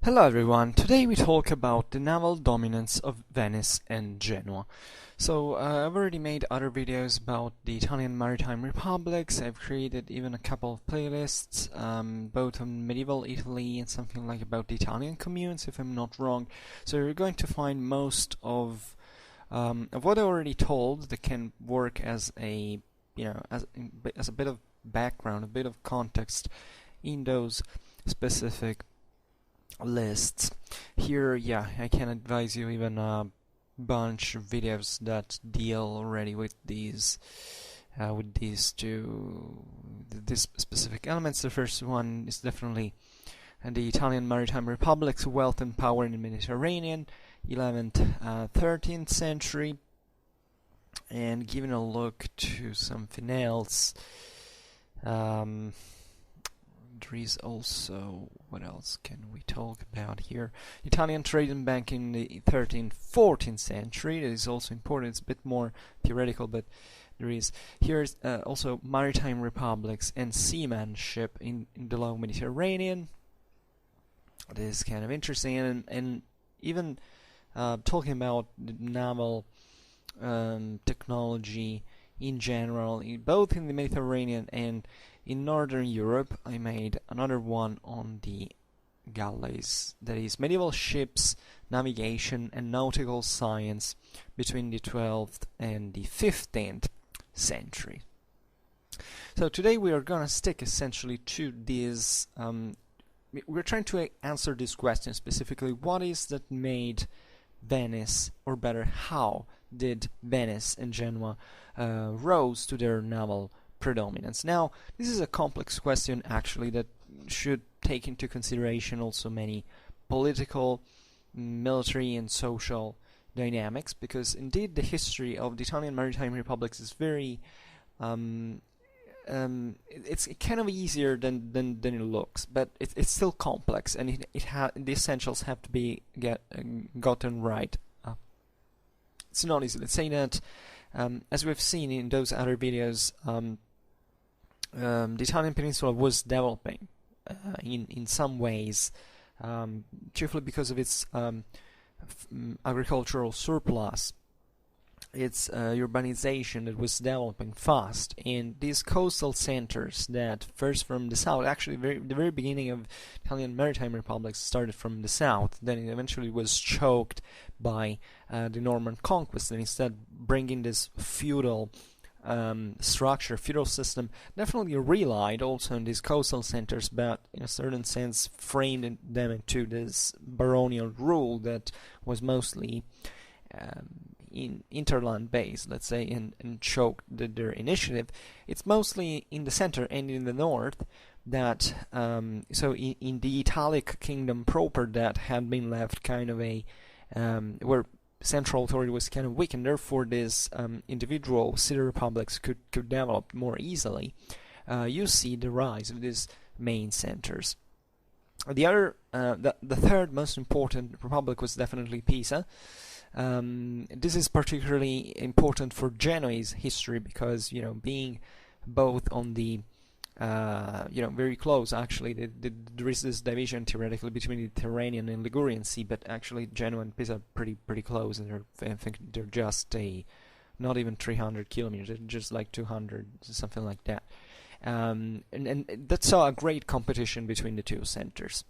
Hello everyone, today we talk about the naval dominance of Venice and Genoa. I've already made other videos about the Italian maritime republics. I've created even a couple of playlists, both on medieval Italy and something like about the Italian communes, if I'm not wrong. So you're going to find most of what I already told that can work as a, as a bit of background, a bit of context in those specific lists. Here, I can advise you even a bunch of videos that deal already with these these specific elements. The first one is definitely the Italian Maritime Republic's wealth and power in the Mediterranean, 11th, 13th century, and giving a look to something else. There is also, what else can we talk about here? Italian trade and banking in the 13th, 14th century. That is also important. It's a bit more theoretical, but there is. Here's also maritime republics and seamanship in the low Mediterranean. This is kind of interesting, and even talking about the naval technology in general, both in the Mediterranean and in Northern Europe. I made another one on the galleys, that is medieval ships, navigation and nautical science between the 12th and the 15th century. So today we are gonna stick essentially to this, we're trying to answer this question specifically: what is that made Venice, or better, how did Venice and Genoa rose to their naval predominance? Now, this is a complex question actually that should take into consideration also many political, military and social dynamics, because indeed the history of the Italian maritime republics is very it's kind of easier than it looks, but it's still complex, and the essentials have to be gotten right. It's not easy. Let's say that as we've seen in those other videos, the Italian peninsula was developing in some ways, chiefly because of its agricultural surplus, its urbanization that was developing fast, and these coastal centers that first from the south, actually the very beginning of Italian maritime republics started from the south, then it eventually was choked by the Norman conquest, and instead bringing this feudal structure, feudal system, definitely relied also on these coastal centers, but in a certain sense framed them into this baronial rule that was mostly in interland based, let's say, and choked their initiative. It's mostly in the center and in the north that so in the Italic kingdom proper, that had been left kind of a where central authority was kind of weak, and therefore these individual city republics could develop more easily. You see the rise of these main centers. The third most important republic was definitely Pisa. This is particularly important for Genoa's history because, being both on the very close, actually, there is this division theoretically between the Tyrrhenian and Ligurian Sea, but actually Genoa and Pisa are pretty close, and I think they're just not even 300 kilometers, just like 200, something like that. And that saw a great competition between the two centers.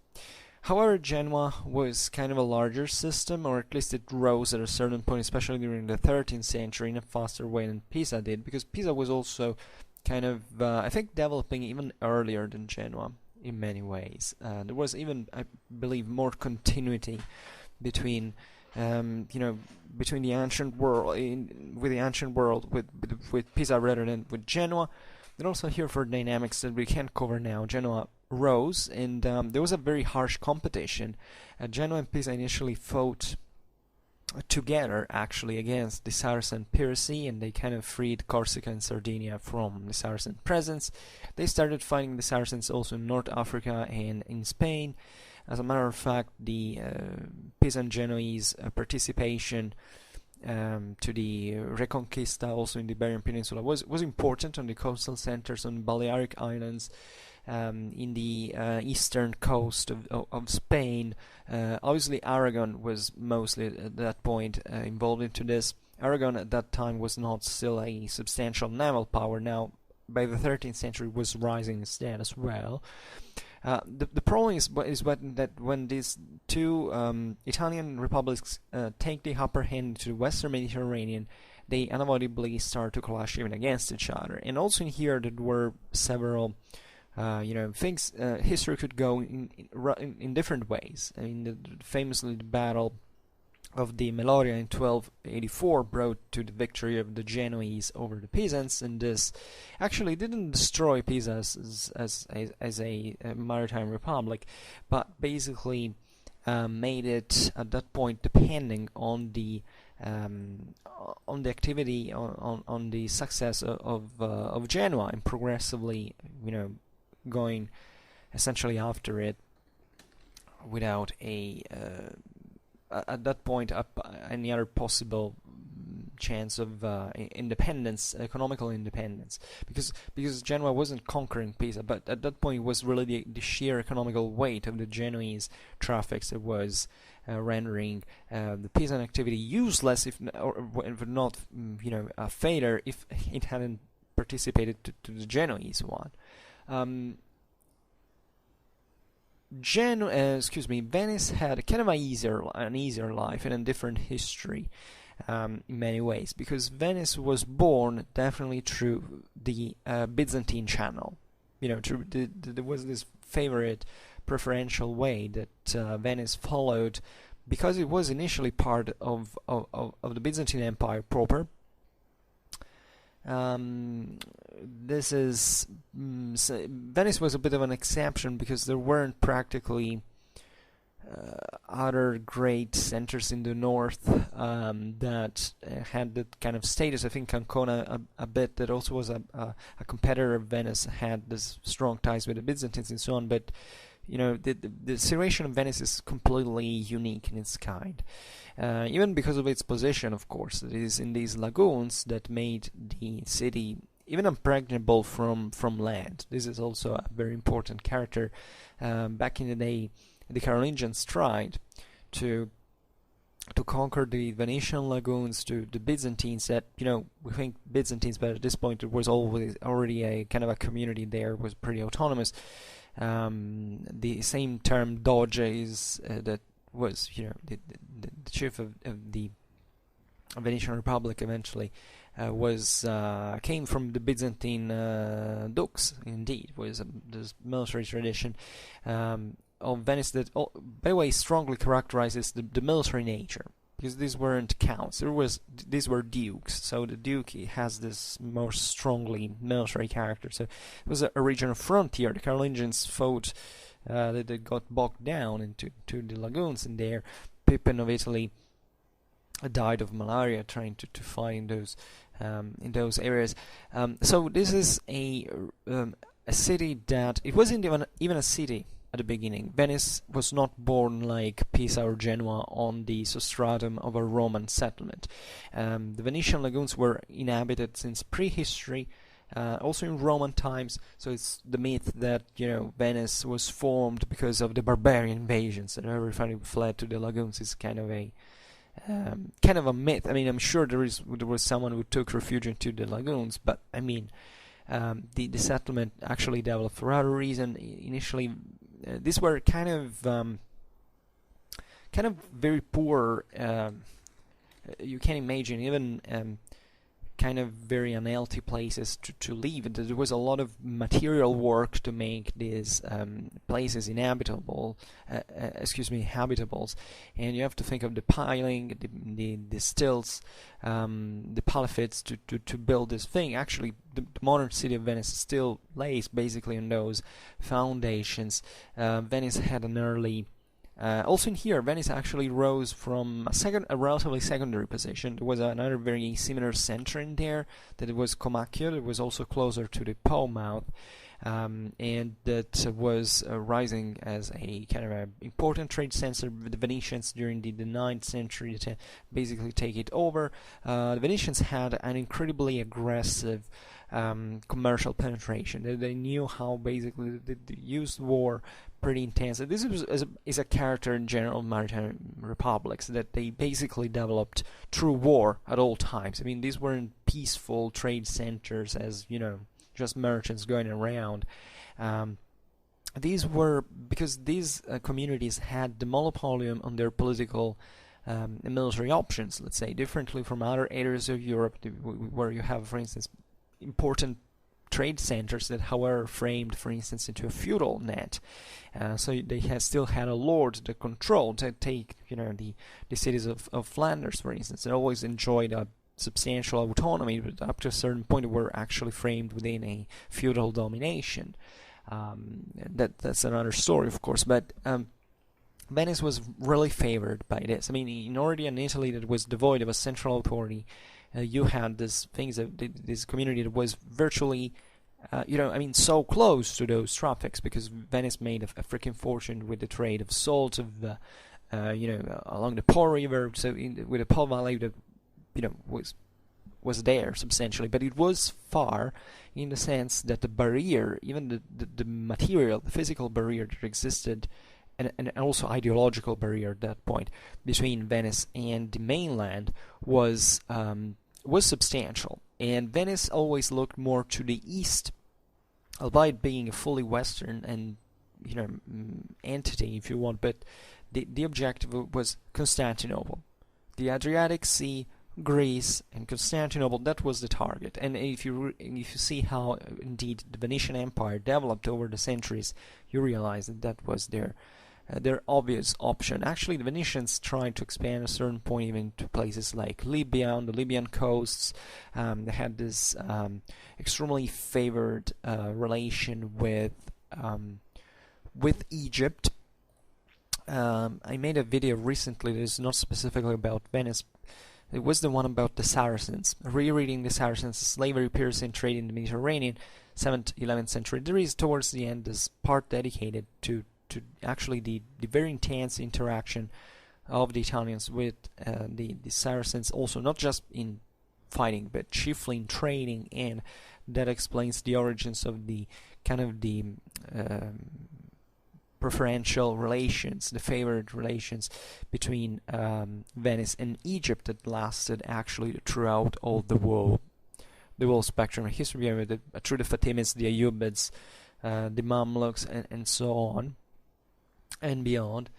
However, Genoa was kind of a larger system, or at least it rose at a certain point, especially during the 13th century, in a faster way than Pisa did, because Pisa was also kind of, I think, developing even earlier than Genoa in many ways. There was even, I believe, more continuity between, between the ancient world, with Pisa rather than with Genoa. And also here for dynamics that we can't cover now, Genoa rose, and there was a very harsh competition. Genoa and Pisa initially fought together, actually, against the Saracen piracy, and they kind of freed Corsica and Sardinia from the Saracen presence. They started fighting the Saracens also in North Africa and in Spain. As a matter of fact, the Pisan Genoese participation to the Reconquista also in the Iberian Peninsula was important on the coastal centers on Balearic Islands. in the eastern coast of Spain. Obviously, Aragon was mostly at that point involved into this. Aragon at that time was not still a substantial naval power. Now, by the 13th century, was rising instead as well. The problem is that when these two Italian republics take the upper hand to the Western Mediterranean, they unavoidably start to clash even against each other. And also in here there were several things. History could go in different ways. I mean, famously the battle of the Meloria in 1284 brought to the victory of the Genoese over the Pisans, and this actually didn't destroy Pisa as a maritime republic, but basically made it at that point depending on the activity, on the success of Genoa, and progressively, going essentially after it without at that point any other possible chance of independence, economical independence, because Genoa wasn't conquering Pisa, but at that point it was really the sheer economical weight of the Genoese traffics that was rendering the Pisan activity useless, if not a failure, if it hadn't participated to the Genoese one. Venice had kind of an easier life and a different history in many ways, because Venice was born definitely through the Byzantine channel. There was this favorite preferential way that Venice followed, because it was initially part of the Byzantine Empire proper. Venice was a bit of an exception, because there weren't practically other great centers in the north that had that kind of status. I think Ancona a bit, that also was a competitor of Venice, had this strong ties with the Byzantines and so on, but the situation of Venice is completely unique in its kind, even because of its position, of course. It is in these lagoons that made the city even impregnable from land. This is also a very important character. Back in the day, the Carolingians tried to conquer the Venetian lagoons to the Byzantines. That we think Byzantines, but at this point it was already a kind of a community there, was pretty autonomous. The same term Doge is that was the chief of the Venetian Republic eventually came from the Byzantine dukes. Indeed, was this military tradition of Venice that, by the way, strongly characterizes the military nature, because these weren't counts. These were dukes. So the duke has this more strongly military character. So it was a region of frontier. The Carolingians fought. They got bogged down into the lagoons, and there Pippin of Italy died of malaria trying to fight in those areas. So this is a city that it wasn't even a city at the beginning. Venice was not born like Pisa or Genoa on the substratum of a Roman settlement. The Venetian lagoons were inhabited since prehistory, also in Roman times. So it's the myth that Venice was formed because of the barbarian invasions, and everybody fled to the lagoons is kind of a myth. I mean, I'm sure there was someone who took refuge into the lagoons, but I mean, the settlement actually developed for other reason. Initially, these were kind of very poor. You can imagine even kind of very unhealthy places to live. There was a lot of material work to make these places habitables, and you have to think of the piling, the stilts, the palafittes to build this thing. Actually, the modern city of Venice still lays basically on those foundations. Venice had an early also in here, Venice actually rose from a relatively secondary position. There was another very similar center in there, that it was Comacchio. It was also closer to the Po mouth. and that was rising as a kind of an important trade center. The Venetians during the 9th century to basically take it over. The Venetians had an incredibly aggressive commercial penetration. They knew how basically they used war pretty intensely. This is a character in general maritime republics, that they basically developed through war at all times. I mean, these weren't peaceful trade centers as, just merchants going around. These were because these communities had the monopoly on their political and military options, let's say, differently from other areas of Europe where you have, for instance, important trade centers that, however, framed, for instance, into a feudal net. So they still had a lord that controlled. To take, the cities of Flanders, for instance, they always enjoyed a substantial autonomy, but up to a certain point were actually framed within a feudal domination. That's another story, of course, but Venice was really favored by this. I mean, in already an Italy that was devoid of a central authority, you had this community that was virtually, so close to those tropics, because Venice made a freaking fortune with the trade of salt along the Po River. So with the Po Valley, that was there substantially, but it was far in the sense that the barrier, even the material, the physical barrier that existed, and also ideological barrier at that point between Venice and the mainland was substantial. And Venice always looked more to the east, albeit being a fully Western and entity, if you want. But the objective was Constantinople, the Adriatic Sea, Greece, and Constantinople. That was the target. And if you see how indeed the Venetian Empire developed over the centuries, you realize that was their obvious option. Actually, the Venetians tried to expand at a certain point even to places like Libya, on the Libyan coasts. They had this extremely favored relation with Egypt. I made a video recently that is not specifically about Venice. It was the one about the Saracens, rereading the Saracens' slavery periods and trade in the Mediterranean, 7th, 11th century. There is towards the end this part dedicated to actually the very intense interaction of the Italians with the Saracens, also not just in fighting but chiefly in trading, and that explains the origins of the kind of the preferential relations, the favored relations between Venice and Egypt that lasted actually throughout all the whole spectrum of history, through the Fatimids, the Ayyubids, the Mamluks, and so on and beyond.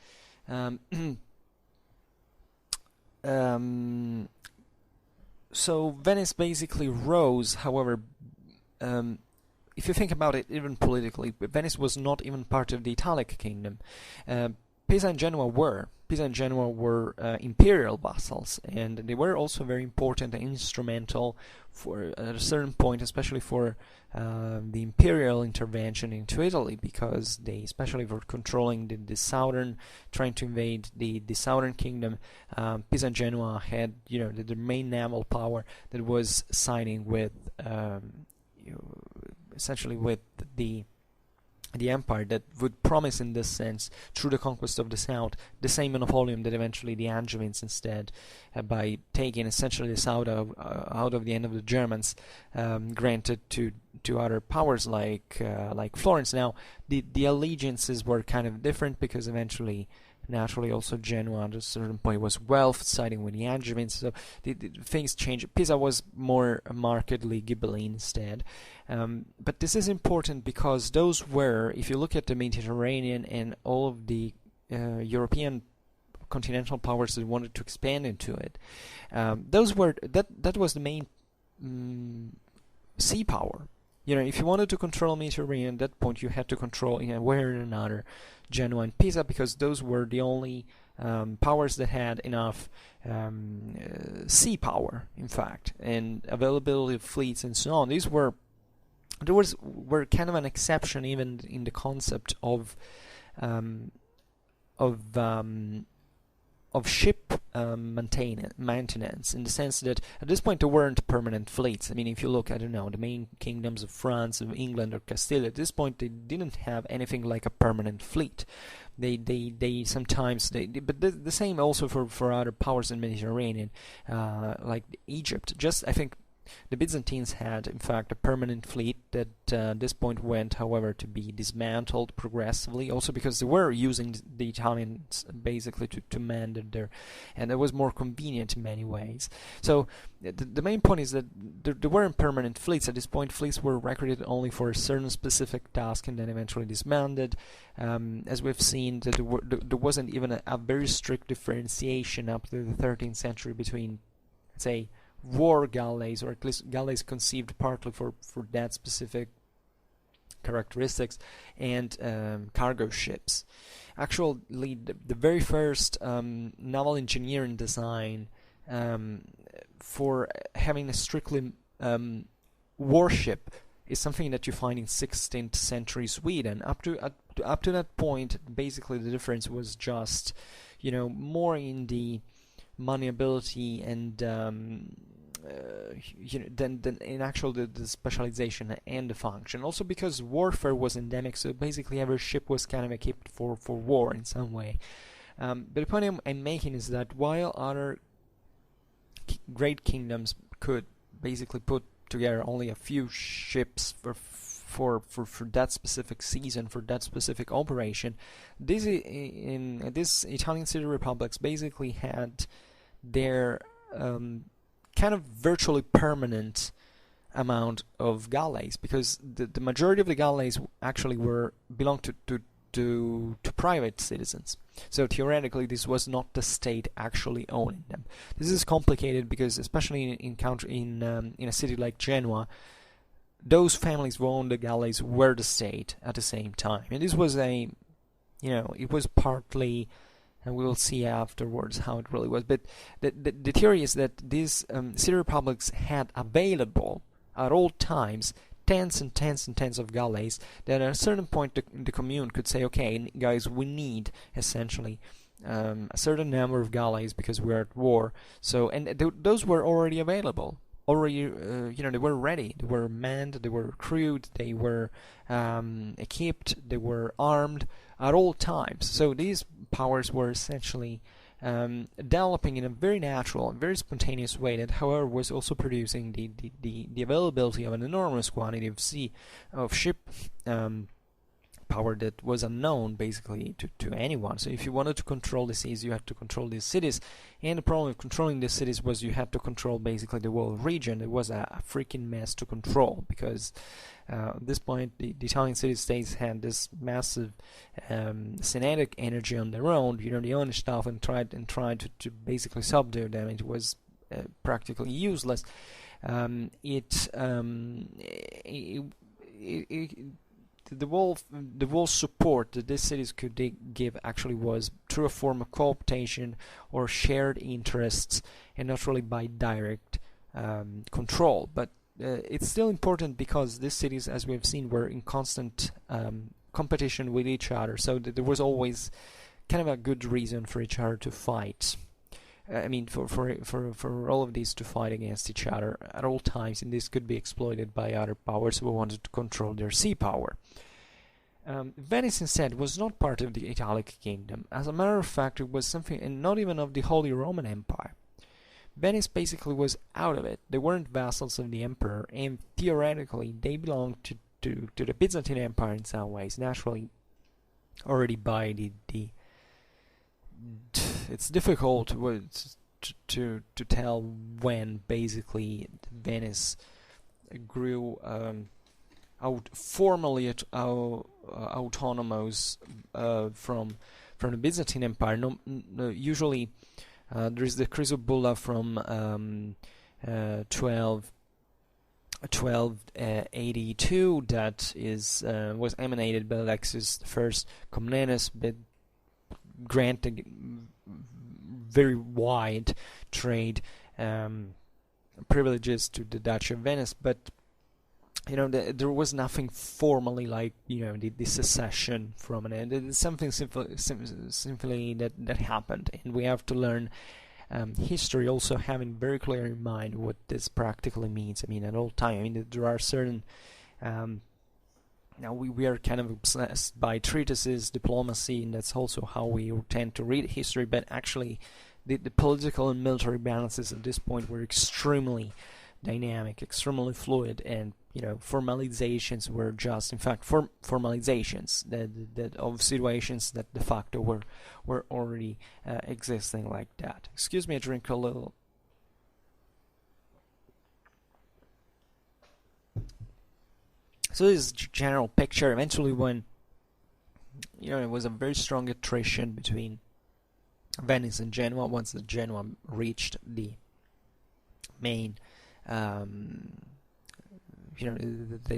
So Venice basically rose, however, if you think about it even politically, Venice was not even part of the Italic kingdom. Pisa and Genoa were. Pisa and Genoa were imperial vassals, and they were also very important and instrumental for at a certain point, especially for the imperial intervention into Italy, because they especially were controlling the southern, trying to invade the southern kingdom. Pisa and Genoa had the main naval power that was siding with essentially with the empire, that would promise in this sense, through the conquest of the south, the same monopolium that eventually the Angevins instead, by taking essentially the south out of the end of the Germans, granted to other powers like Florence. Now the allegiances were kind of different, because eventually, naturally, also Genoa at a certain point was wealth siding with the Angevins, so the things changed. Pisa was more markedly Ghibelline instead. But this is important because those were, if you look at the Mediterranean and all of the European continental powers that wanted to expand into it, those were that was the main sea power. If you wanted to control Mediterranean at that point, you had to control in a way or another Genoa and Pisa, because those were the only powers that had enough sea power, in fact, and availability of fleets and so on. These were kind of an exception even in the concept of of ship maintenance, in the sense that at this point there weren't permanent fleets. I mean, if you look, I don't know, the main kingdoms of France, of England, or Castile, at this point they didn't have anything like a permanent fleet. They sometimes but the same also for other powers in the Mediterranean, like Egypt. Just I think the Byzantines had, in fact, a permanent fleet that at this point went, however, to be dismantled progressively, also because they were using the Italians basically to man their, and it was more convenient in many ways. So the main point is that there weren't permanent fleets. At this point, fleets were recruited only for a certain specific task and then eventually disbanded. As we've seen, that there wasn't even a very strict differentiation up to the 13th century between, say, war galleys, or at least galleys conceived partly for that specific characteristics, and cargo ships. Actually, the very first naval engineering design for having a strictly warship is something that you find in 16th century Sweden. Up to that point, basically the difference was just, more in the maneuverability and than in actual the specialization and the function. Also because warfare was endemic, so basically every ship was kind of equipped for war in some way. But the point I'm making is that while other great kingdoms could basically put together only a few ships for that specific season, for that specific operation, these Italian city republics basically had their kind of virtually permanent amount of galleys, because the majority of the galleys actually belonged to private citizens. So theoretically, this was not the state actually owning them. This is complicated because, especially in a city like Genoa, those families who owned the galleys were the state at the same time, and this was it was partly. And we will see afterwards how it really was. But the theory is that these city republics had available at all times tens and tens and tens of galleys that at a certain point the commune could say, okay, guys, we need essentially a certain number of galleys because we're at war. So, and those were already available. Already, they were ready. They were manned. They were crewed. They were equipped. They were armed at all times. So these powers were essentially developing in a very natural, very spontaneous way that, however, was also producing the availability of an enormous quantity of ship power that was unknown basically to anyone. So if you wanted to control the seas, you had to control these cities, and the problem with controlling these cities was you had to control basically the whole region. It was a freaking mess to control, because at this point the Italian city-states had this massive kinetic energy on their own, they owned stuff and tried to basically subdue them. It was practically useless. The whole support that these cities could give actually was through a form of cooptation or shared interests, and not really by direct control. But it's still important because these cities, as we've seen, were in constant competition with each other. So there was always kind of a good reason for each other to fight. I mean, for all of these to fight against each other at all times, and this could be exploited by other powers who wanted to control their sea power. Venice, instead, was not part of the Italic kingdom. As a matter of fact, it was something, and not even of the Holy Roman Empire. Venice basically was out of it. They weren't vassals of the emperor, and theoretically, they belonged to the Byzantine Empire in some ways. Naturally, already by the it's difficult to tell when basically Venice grew formally autonomous from the Byzantine Empire. Usually there is the Chrysobulla from 1282 that was emanated by Alexius I Comnenus, but granted very wide trade privileges to the Duchy of Venice. But there was nothing formally like the secession from it. It's something simply that happened, and we have to learn history also having very clear in mind what this practically means. At all time, there are certain now we are kind of obsessed by treatises, diplomacy, and that's also how we tend to read history. But actually, the political and military balances at this point were extremely dynamic, extremely fluid, and formalizations were just, in fact, formalizations that of situations that de facto were already existing like that. Excuse me, I drink a little. So this is general picture. Eventually, when it was a very strong attrition between Venice and Genoa. Once the Genoa reached the main, they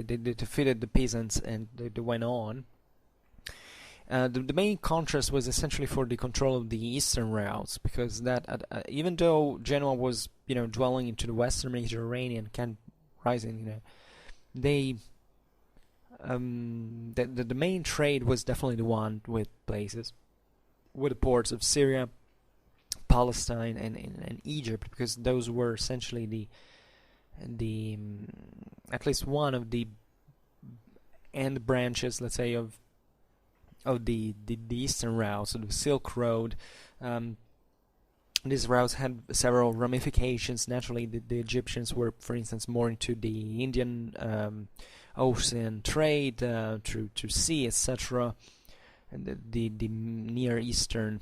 defeated the peasants and they went on. The main contrast was essentially for the control of the eastern routes, because that even though Genoa was dwelling into the western Mediterranean, kind of rising, they the main trade was definitely the one with the ports of Syria, Palestine, and Egypt, because those were essentially the at least one of the end branches, let's say, of the eastern routes, of the Silk Road. These routes had several ramifications. Naturally, the Egyptians were, for instance, more into the Indian Ocean trade through sea, etc. And the Near Eastern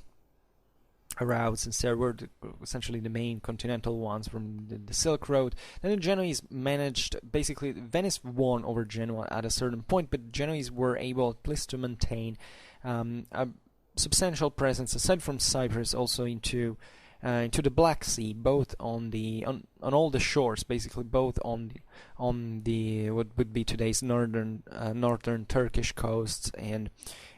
routes instead were essentially the main continental ones from the Silk Road. Then the Genoese managed, basically, Venice won over Genoa at a certain point, but Genoese were able at least to maintain a substantial presence aside from Cyprus, also into the Black Sea, both on all the shores, basically, both on the what would be today's northern Turkish coasts and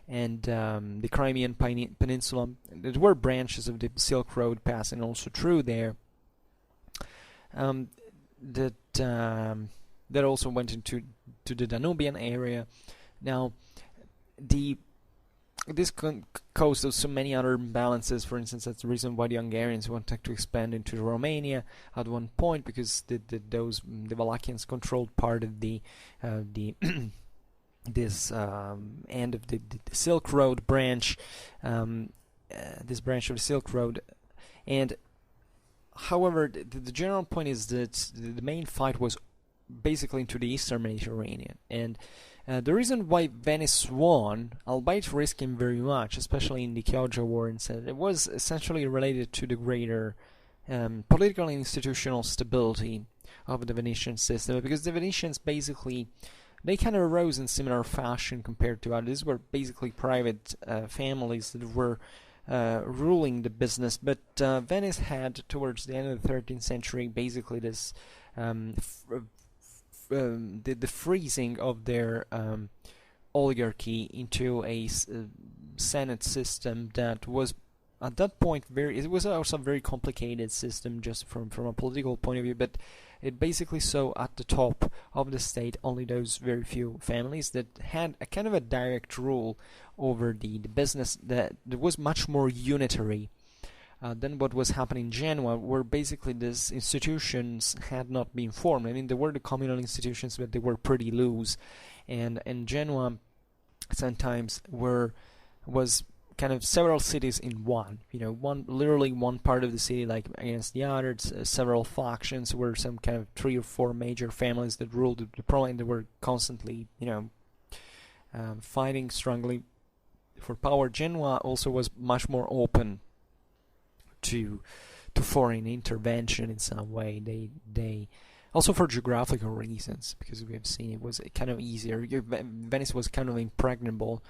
the Crimean Peninsula. There were branches of the Silk Road passing also through there. That also went into the Danubian area. Now, this caused so many other imbalances. For instance, that's the reason why the Hungarians wanted to expand into Romania at one point, because the Wallachians controlled part of this end of the Silk Road branch, this branch of the Silk Road. And however, the general point is that the main fight was basically into the Eastern Mediterranean, and the reason why Venice won, albeit risking very much, especially in the Chioggia War, it was essentially related to the greater political and institutional stability of the Venetian system, because the Venetians basically, they kind of arose in similar fashion compared to others. These were basically private families that were ruling the business, but Venice had, towards the end of the 13th century, basically this the freezing of their oligarchy into a senate system that was at that point it was also a very complicated system just from a political point of view, but it basically saw at the top of the state only those very few families that had a kind of a direct rule over the business that was much more unitary than what was happening in Genoa, where basically these institutions had not been formed. There were the communal institutions, but they were pretty loose, and Genoa sometimes was kind of several cities in one. Literally one part of the city like against the other. Several factions were some kind of 3 or 4 major families that ruled the province. They were constantly, fighting strongly for power. Genoa also was much more open to foreign intervention in some way. They also, for geographical reasons, because we have seen it was kind of easier. Venice was kind of impregnable.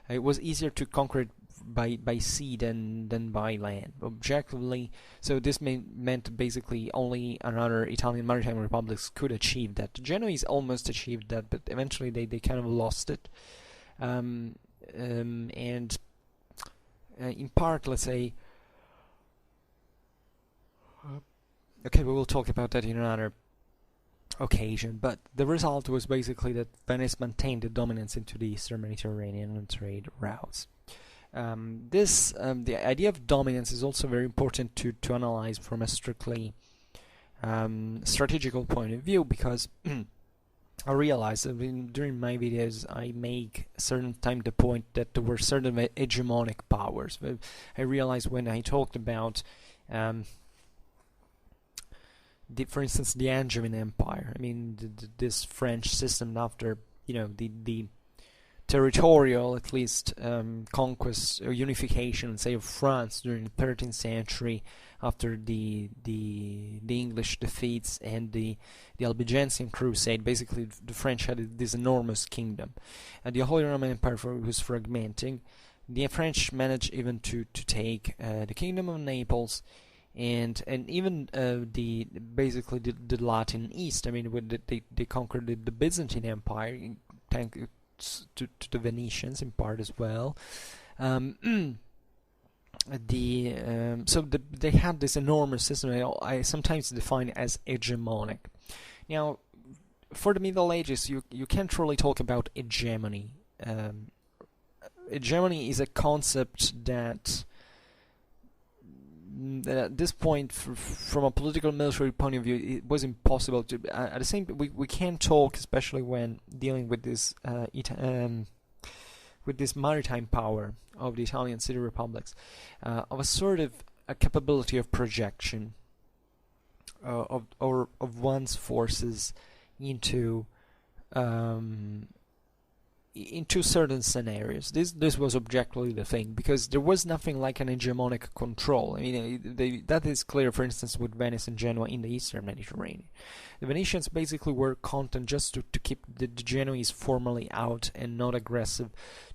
It was easier to conquer it by sea than by land, objectively. So this meant basically only another Italian maritime republics could achieve that. The Genoese almost achieved that, but eventually they kind of lost it. And in part, let's say, okay, we will talk about that in another occasion, but the result was basically that Venice maintained the dominance into the Eastern Mediterranean and trade routes. The idea of dominance is also very important to analyze from a strictly strategical point of view, because I realized that during my videos I make a certain time the point that there were certain hegemonic powers. But I realized when I talked about for instance, the Angevin Empire. I mean, this French system after, the territorial, at least, conquest or unification, say, of France during the 13th century, after the English defeats and the Albigensian Crusade. Basically, the French had this enormous kingdom, and the Holy Roman Empire was fragmenting. The French managed even to take the Kingdom of Naples. And even basically the Latin East. I mean, when they conquered the Byzantine Empire, thanks to the Venetians in part as well. So they had this enormous system. I sometimes define as hegemonic. Now, for the Middle Ages, you can't really talk about hegemony. Hegemony is a concept that at this point, from a political military point of view, it was impossible to. At the same, we can't talk, especially when dealing with this maritime power of the Italian city republics, of a sort of a capability of projection of one's forces into certain scenarios. This was objectively the thing, because there was nothing like an hegemonic control. I mean, that is clear, for instance, with Venice and Genoa in the Eastern Mediterranean. The Venetians basically were content just to keep the Genoese formally out and not aggressive,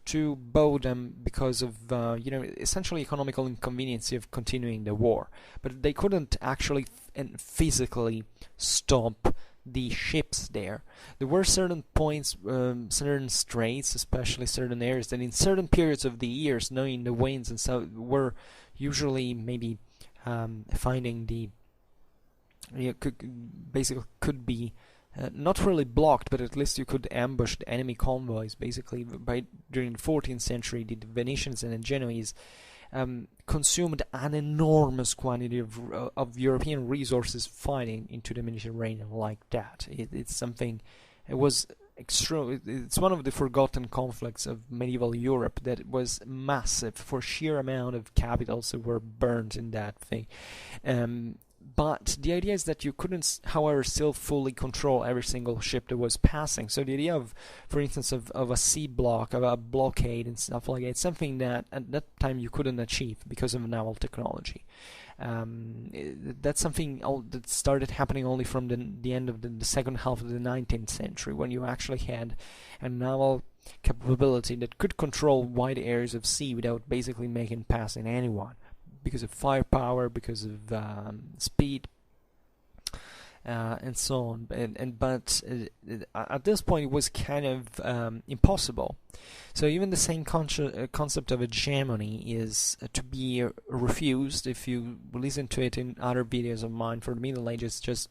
to bow them because of essentially economical inconvenience of continuing the war. But they couldn't actually and physically stop the ships there. There were certain points, certain straits, especially certain areas, that in certain periods of the years, knowing the winds and so, were usually maybe finding the could be not really blocked, but at least you could ambush the enemy convoys. Basically, during the 14th century, the Venetians and the Genoese consumed an enormous quantity of European resources fighting into the Mediterranean like that. It's something. It was extreme. It's one of the forgotten conflicts of medieval Europe that was massive for sheer amount of capitals that were burned in that thing. But the idea is that you couldn't, however, still fully control every single ship that was passing. So the idea of, for instance, of a sea block, of a blockade and stuff like that, it's something that at that time you couldn't achieve because of naval technology. That's something that started happening only from the end of the second half of the 19th century, when you actually had a naval capability that could control wide areas of sea without basically passing anyone, because of firepower, because of speed, and so on. But at this point, it was kind of impossible. So even the same concept of hegemony is to be refused. If you listen to it in other videos of mine for the Middle Ages, just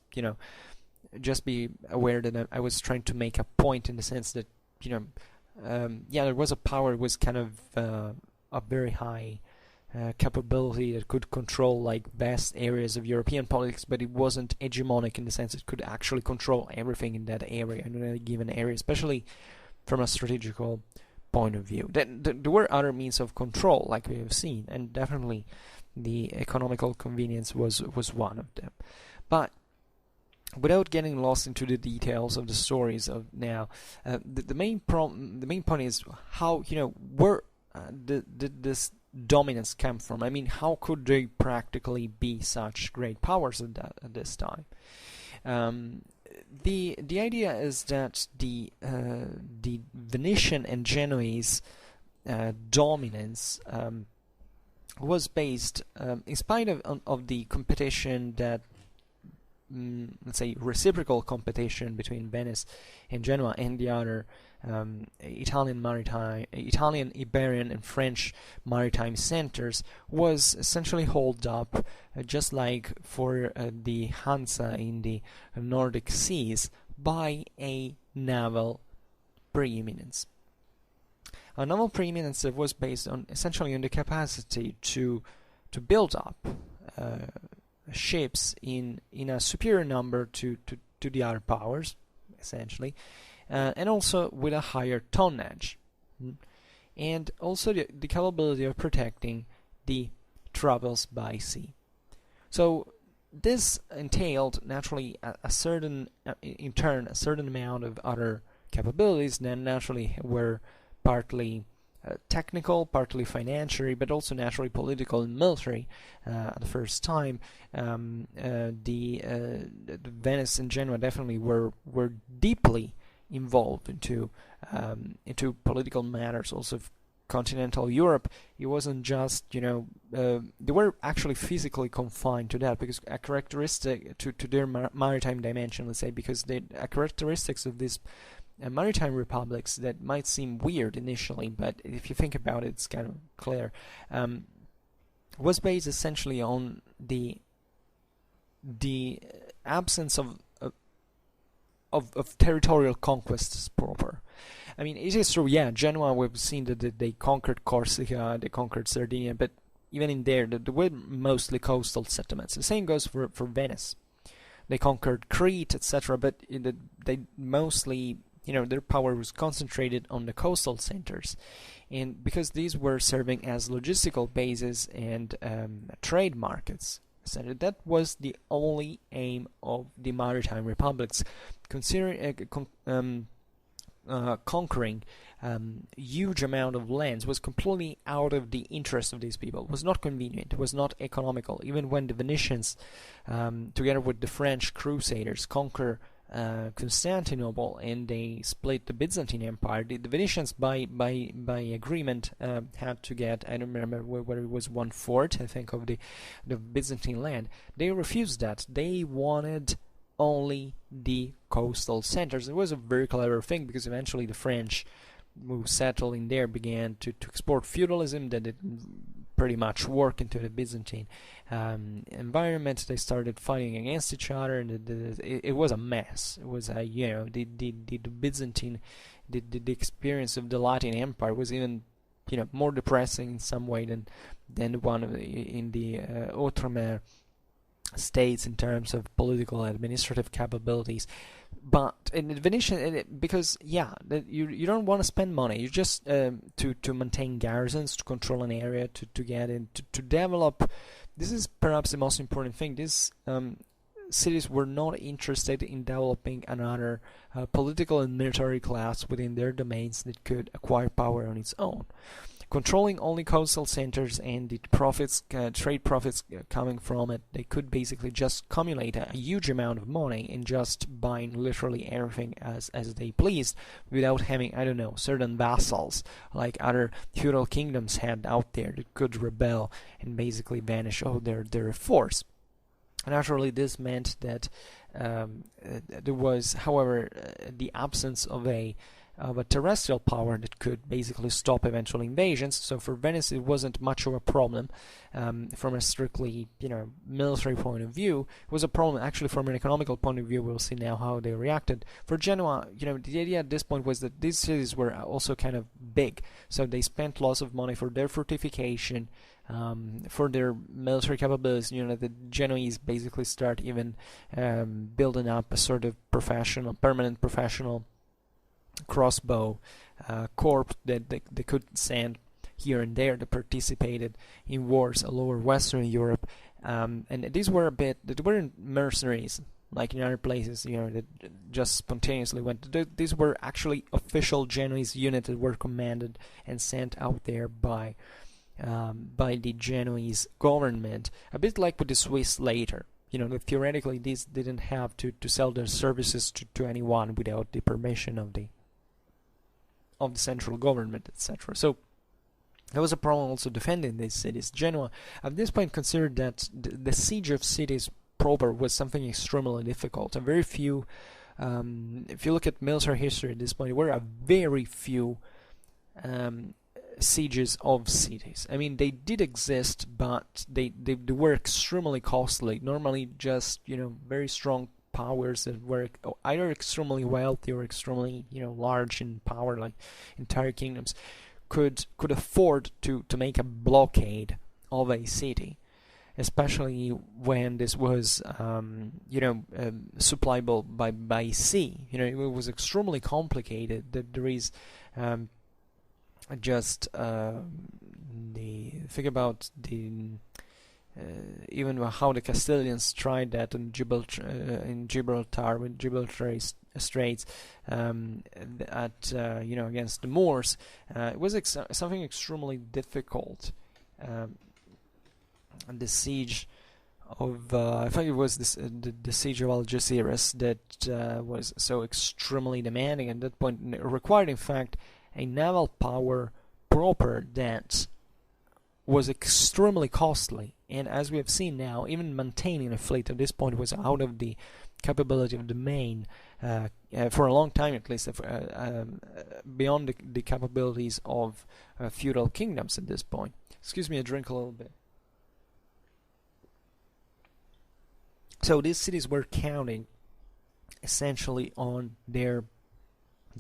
be aware that I was trying to make a point in the sense that there was a power. It was kind of a very high capability that could control like vast areas of European politics, but it wasn't hegemonic in the sense it could actually control everything in that area, in a given area, especially from a strategical point of view. Then there were other means of control, like we have seen, and definitely the economical convenience was one of them. But without getting lost into the details of the stories of now, the main point is how where this dominance came from. I mean, how could they practically be such great powers at this time? The idea is that the Venetian and Genoese dominance was based, in spite of the competition that, let's say, reciprocal competition between Venice and Genoa and the other Italian, Iberian, and French maritime centers, was essentially held up, just like for the Hansa in the Nordic seas, by a naval preeminence. A naval preeminence that was based on essentially on the capacity to build up ships in a superior number to the other powers, essentially, and also with a higher tonnage, and also the capability of protecting the troubles by sea. So this entailed naturally a certain, in turn, a certain amount of other capabilities that naturally were partly technical, partly financial, but also naturally political and military. At the first time, the Venice and Genoa definitely were deeply involved into political matters, also of continental Europe. It wasn't just, they were actually physically confined to that, because a characteristic to their maritime dimension, let's say, because the characteristics of these maritime republics that might seem weird initially, but if you think about it, it's kind of clear, was based essentially on the absence of territorial conquests proper. I mean, it is true, yeah, Genoa, we've seen that they conquered Corsica, they conquered Sardinia, but even in there, they were mostly coastal settlements. The same goes for Venice. They conquered Crete, etc., but they mostly, their power was concentrated on the coastal centers. And because these were serving as logistical bases and trade markets, so that was the only aim of the maritime republics. Conquering huge amount of lands was completely out of the interest of these people. It was not convenient, it was not economical. Even when the Venetians, together with the French crusaders, conquer Constantinople and they split the Byzantine Empire, the Venetians by agreement had to get, I don't remember whether it was 1/4, I think, of the Byzantine land. They refused that. They wanted only the coastal centers. It was a very clever thing, because eventually the French who settled in there began to export feudalism that it pretty much worked into the Byzantine environment. They started fighting against each other, and it was a mess. It was the Byzantine, the experience of the Latin Empire was even more depressing in some way than the one in the Outremer states in terms of political and administrative capabilities. But in the Venetian, because you don't want to spend money, you just to maintain garrisons, to control an area, to get in, to develop. This is perhaps the most important thing. These cities were not interested in developing another political and military class within their domains that could acquire power on its own. Controlling only coastal centers and the profits, trade profits coming from it, they could basically just accumulate a huge amount of money in just buying literally everything as they pleased, without having, certain vassals like other feudal kingdoms had out there that could rebel and basically banish all their force. Naturally, this meant that there was, however, the absence of a terrestrial power that could basically stop eventual invasions. So for Venice, it wasn't much of a problem from a strictly, military point of view. It was a problem actually from an economical point of view. We'll see now how they reacted. For Genoa, the idea at this point was that these cities were also kind of big, so they spent lots of money for their fortification, for their military capabilities. The Genoese basically start even building up a sort of permanent professional crossbow corps that they could send here and there that participated in wars all over Western Europe, and these were they weren't mercenaries like in other places, that just spontaneously went. These were actually official Genoese units that were commanded and sent out there by the Genoese government, a bit like with the Swiss later. Theoretically, these didn't have to sell their services to anyone without the permission of the central government, etc. So there was a problem also defending these cities. Genoa, at this point, considered that the siege of cities proper was something extremely difficult. And very few, if you look at military history at this point, there were very few sieges of cities. I mean, they did exist, but they were extremely costly. Normally, just very strong powers that were either extremely wealthy or extremely, large in power, like entire kingdoms, could afford to make a blockade of a city, especially when this was supplyable by sea. It was extremely complicated. That there is just the think about the even how the Castilians tried that in Gibraltar with Gibraltar Straits against the Moors. It was something extremely difficult. The siege of I think it was the siege of Algeciras that was so extremely demanding at that point. It required, in fact, a naval power proper that was extremely costly, and as we have seen now, even maintaining a fleet at this point was out of the capability of the main for a long time, at least, beyond the capabilities of feudal kingdoms at this point. Excuse me, I drink a little bit. So these cities were counting essentially on the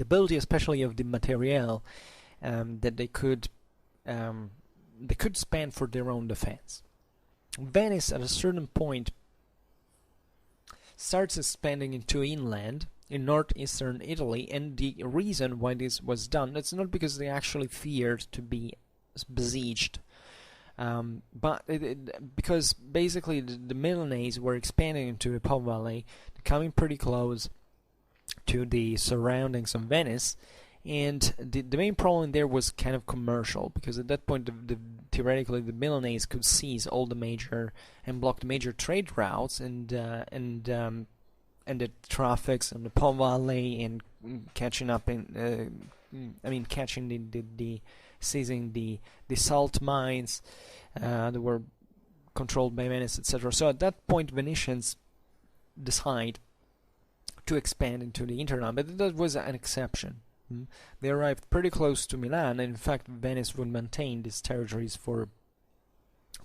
ability, especially of the materiel, that they could spend for their own defense. Venice, at a certain point, starts expanding into inland in northeastern Italy, and the reason why this was done, it's not because they actually feared to be besieged, but because basically the Milanese were expanding into the Po Valley, coming pretty close to the surroundings of Venice, and the main problem there was kind of commercial, because at that point theoretically the Milanese could seize all the major and block the major trade routes and the traffics on the Po Valley, and catching up seizing the salt mines that were controlled by Venice, etc. So at that point Venetians decide to expand into the hinterland, but that was an exception. They arrived pretty close to Milan, and in fact Venice would maintain these territories for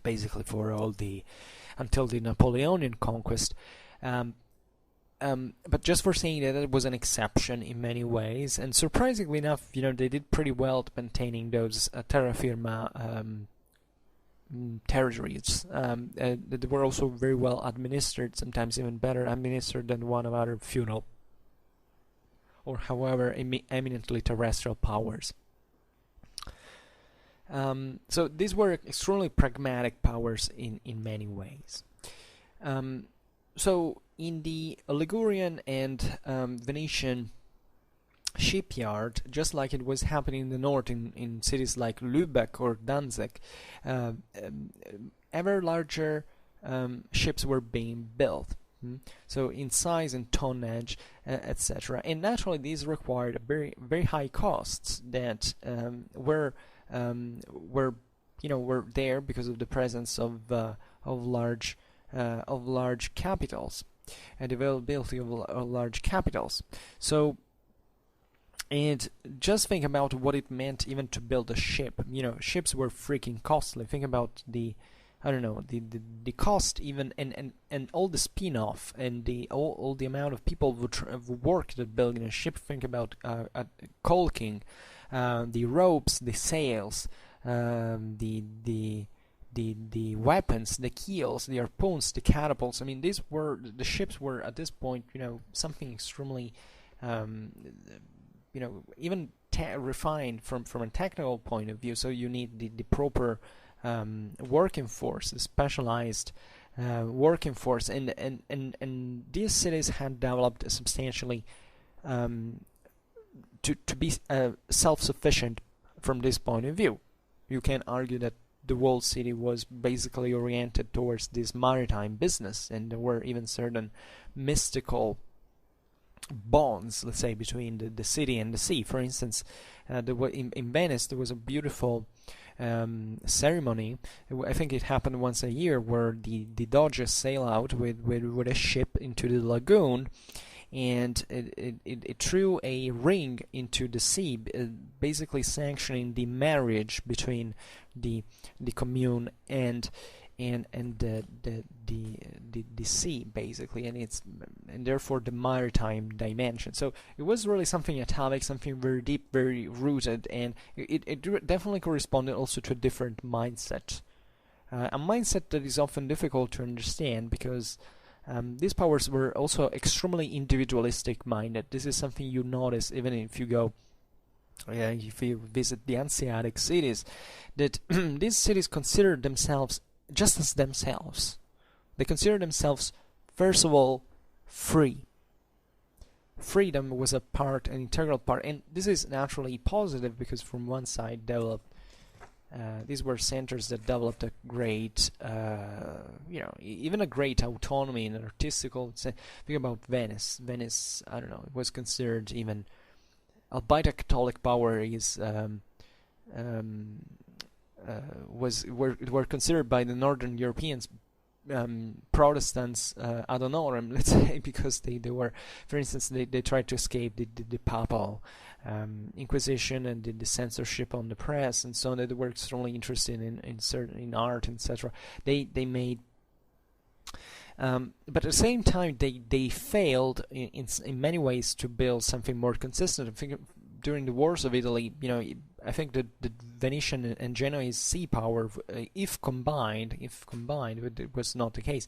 basically until the Napoleonian conquest. But just for saying that, it was an exception in many ways, and surprisingly enough, they did pretty well at maintaining those terra firma territories. They were also very well administered, sometimes even better administered than one of other feudal or however eminently terrestrial powers. So these were extremely pragmatic powers in many ways. So in the Ligurian and Venetian shipyard, just like it was happening in the north in cities like Lübeck or Danzig, ever larger ships were being built. So in size and tonnage, etc. And naturally, these required very very high costs that were there because of the presence of large capitals and availability of large capitals. So, and just think about what it meant even to build a ship. Ships were freaking costly. Think about the cost even and all the spin-off and all the amount of people who worked at building a ship. Think about caulking, the ropes, the sails, the weapons, the keels, the harpoons, the catapults. The ships were at this point, something extremely, even refined from a technical point of view. So you need the proper working force, a specialized working force, and these cities had developed substantially to be self-sufficient from this point of view. You can argue that the whole city was basically oriented towards this maritime business, and there were even certain mystical bonds, let's say, between the city and the sea. For instance, in Venice there was a beautiful ceremony. I think it happened once a year, where the Doges sail out with a ship into the lagoon, and it threw a ring into the sea, basically sanctioning the marriage between the commune and and the sea basically, and therefore the maritime dimension. So it was really something atomic, something very deep, very rooted, and it definitely corresponded also to a different mindset, a mindset that is often difficult to understand because these powers were also extremely individualistic minded. This is something you notice even if you go if you visit the Hanseatic cities, that these cities consider themselves just as themselves. They consider themselves, first of all, free. Freedom was an integral part, and this is naturally positive because from one side these were centers that developed a great, even a great autonomy and artistical. Think about Venice. Venice, I don't know, it was considered even, albeit a Catholic power, were considered by the Northern Europeans Protestants ad honorem, let's say, because they were, for instance, they tried to escape the papal Inquisition and the censorship on the press and so on. They were extremely interested in art, etc. They made. But at the same time, they failed in many ways to build something more consistent. I think during the wars of Italy, I think that the Venetian and Genoese sea power, if combined, but it was not the case,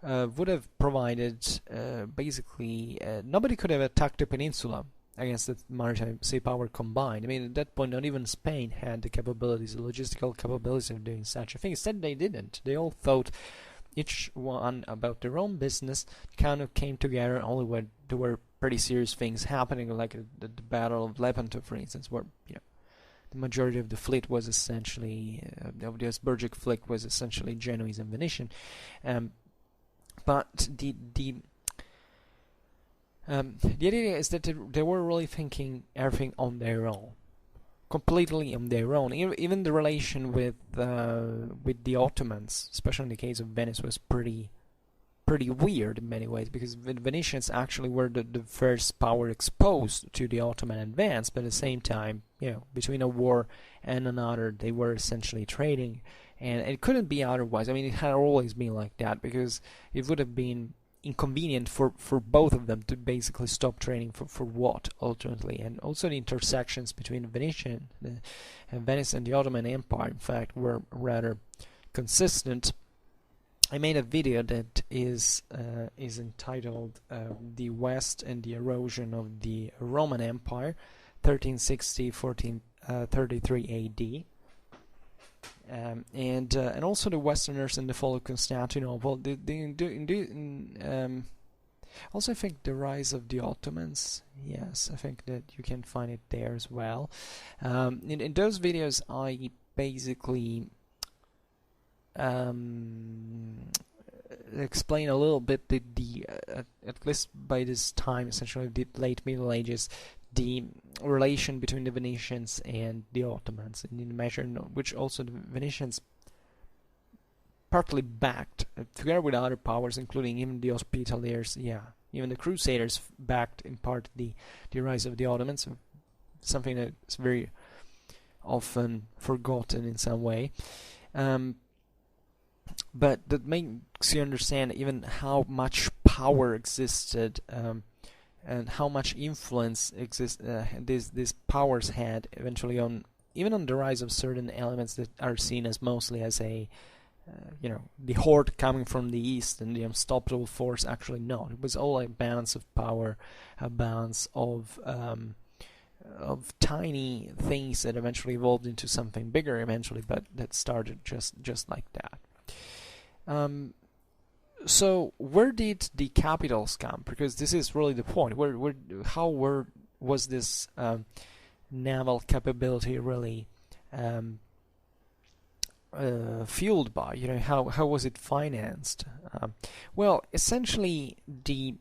would have provided basically nobody could have attacked the peninsula against the maritime sea power combined. I mean, at that point, not even Spain had the capabilities, the logistical capabilities of doing such a thing. Instead, they didn't. They all thought each one about their own business, kind of came together only when there were pretty serious things happening, like the Battle of Lepanto, for instance, where the majority of the fleet was essentially of the Habsburgic fleet was essentially Genoese and Venetian, but the idea is that they were really thinking everything on their own, completely on their own. Even the relation with the Ottomans, especially in the case of Venice, was pretty weird in many ways, because the Venetians actually were the first power exposed to the Ottoman advance, but at the same time, between a war and another, they were essentially trading, and it couldn't be otherwise. I mean, it had always been like that, because it would have been inconvenient for both of them to basically stop trading for what ultimately. And also the intersections between Venice and the Ottoman Empire, in fact, were rather consistent. I made a video that is entitled "The West and the Erosion of the Roman Empire, 1360-1433 AD," and also the Westerners and the fall of Constantinople. Also, I think the rise of the Ottomans. Yes, I think that you can find it there as well. In those videos, I basically explain a little bit the at least by this time, essentially the late Middle Ages, the relation between the Venetians and the Ottomans, and in a measure which also the Venetians partly backed, together with other powers, including even the Hospitaliers, even the Crusaders backed in part the rise of the Ottomans, something that's very often forgotten in some way. But that makes you understand even how much power existed, and how much influence these powers had eventually on the rise of certain elements that are seen as mostly as the horde coming from the east and the unstoppable force. Actually, no, it was all a balance of power, a balance of tiny things that eventually evolved into something bigger eventually, but that started just like that. So where did the capitals come? Because this is really the point. How was this naval capability really fueled by? How was it financed? Well, essentially you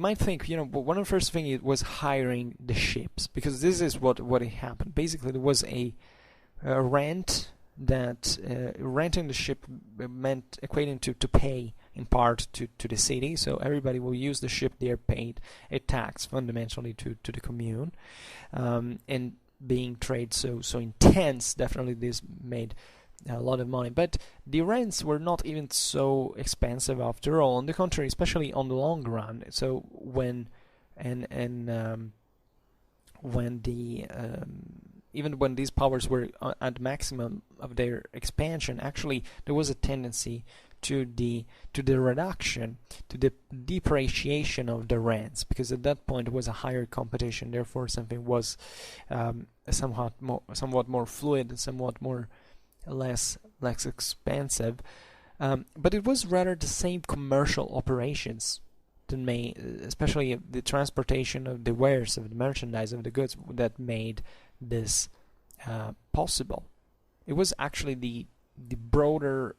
might think, one of the first things was hiring the ships, because this is what it happened. Basically, there was a rent that renting the ship meant equating to pay in part to the city. So everybody will use the ship. They are paid a tax fundamentally to the commune, and being trade so intense, definitely this made a lot of money. But the rents were not even so expensive after all. On the contrary, especially on the long run. So when even when these powers were at maximum of their expansion, actually there was a tendency to the reduction, to the depreciation of the rents, because at that point it was a higher competition. Therefore, something was somewhat more fluid and somewhat more less expensive. But it was rather the same commercial operations that made, especially the transportation of the wares, of the merchandise, of the goods, that made this possible. It was actually the broader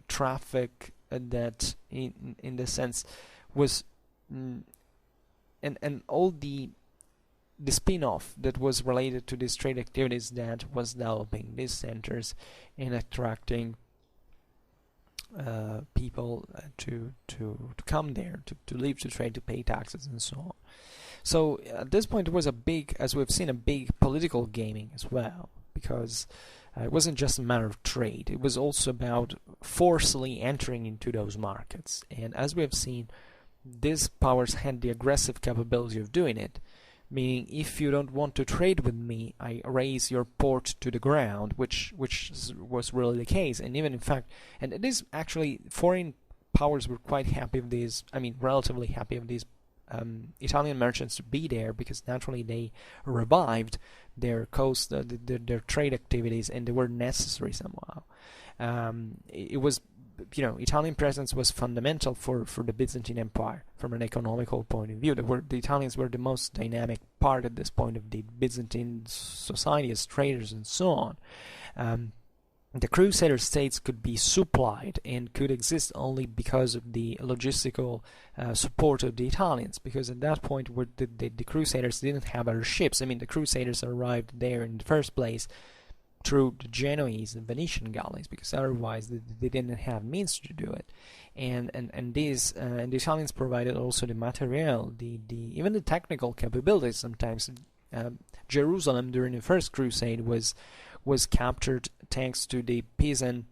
traffic that in the sense was and all the spin-off that was related to these trade activities that was developing these centers and attracting people to come there, to live, to trade, to pay taxes, and so on. So at this point, it was a big, as we've seen, a big political gaming as well, because it wasn't just a matter of trade. It was also about forcibly entering into those markets. And as we have seen, these powers had the aggressive capability of doing it, meaning if you don't want to trade with me, I raise your port to the ground, which was really the case. And even in fact, and it is actually, foreign powers were quite happy of these, relatively happy of these Italian merchants to be there, because naturally they revived their coast, their trade activities, and they were necessary somehow. It was, Italian presence was fundamental for the Byzantine Empire from an economical point of view. The Italians were the most dynamic part at this point of the Byzantine society as traders and so on. The Crusader states could be supplied and could exist only because of the logistical support of the Italians, because at that point the Crusaders didn't have other ships. The Crusaders arrived there in the first place through the Genoese and Venetian galleys, because otherwise they didn't have means to do it. And the Italians provided also the material, even the technical capabilities. Sometimes Jerusalem during the First Crusade was captured thanks to the peasant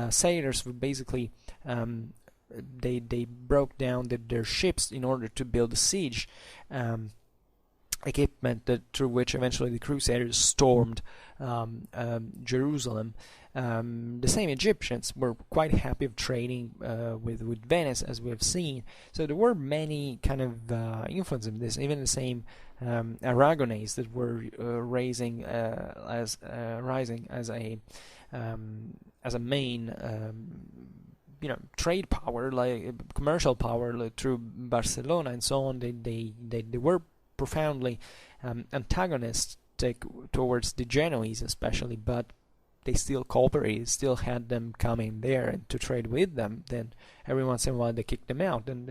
sailors who basically they broke down their ships in order to build a siege equipment through which eventually the Crusaders stormed Jerusalem. The same Egyptians were quite happy of trading with Venice, as we have seen. So there were many kind of influences in this. Even the same Aragonese that were rising as a main trade power, like commercial power, through Barcelona and so on. They were profoundly antagonistic towards the Genoese, especially, but they still cooperated, still had them coming there and to trade with them. Then every once in a while they kicked them out and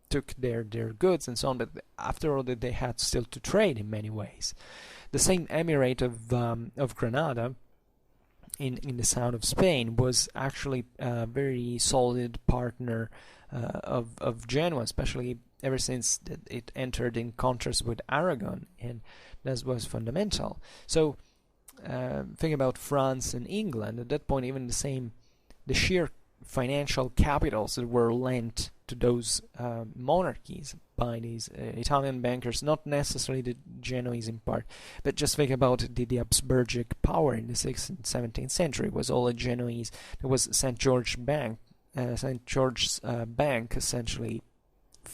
took their goods and so on. But after all, they had still to trade in many ways. The same emirate of Granada in the south of Spain was actually a very solid partner of Genoa, especially ever since it entered in contrast with Aragon, and that was fundamental. So think about France and England. At that point, even the sheer financial capitals that were lent to those monarchies by these Italian bankers, not necessarily the Genoese in part, but just think about the Habsburgic power in the 16th and 17th century. It was all a Genoese. There was St. George's Bank, essentially.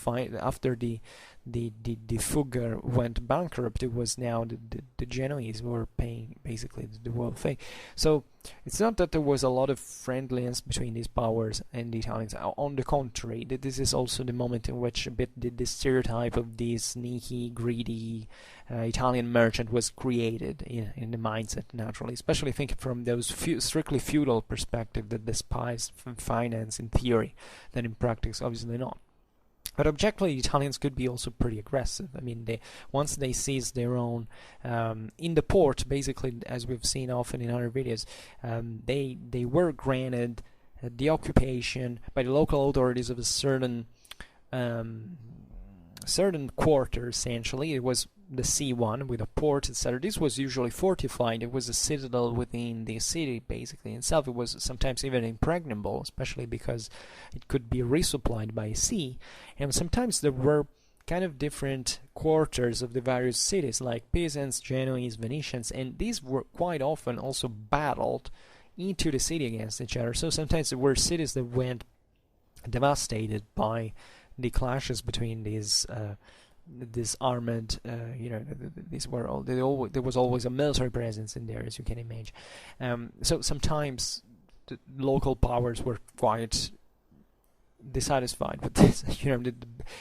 After the Fugger went bankrupt, it was now the Genoese who were paying basically the whole thing. So it's not that there was a lot of friendliness between these powers and the Italians. On the contrary, this is also the moment in which a bit the stereotype of the sneaky, greedy Italian merchant was created in the mindset, naturally, especially thinking from those strictly feudal perspective that despise finance in theory, that in practice obviously not. But objectively, the Italians could be also pretty aggressive. Once they seized their own in the port, basically, as we've seen often in other videos, they were granted the occupation by the local authorities of a certain certain quarter, essentially. It was the C1 with a port, etc. This was usually fortified. It was a citadel within the city, basically. Itself, it was sometimes even impregnable, especially because it could be resupplied by sea. And sometimes there were kind of different quarters of the various cities, like Pisans, Genoese, Venetians, and these were quite often also battled into the city against each other. So sometimes there were cities that went devastated by the clashes between these armed, there was always a military presence in there, as you can imagine. So sometimes the local powers were quite dissatisfied with this.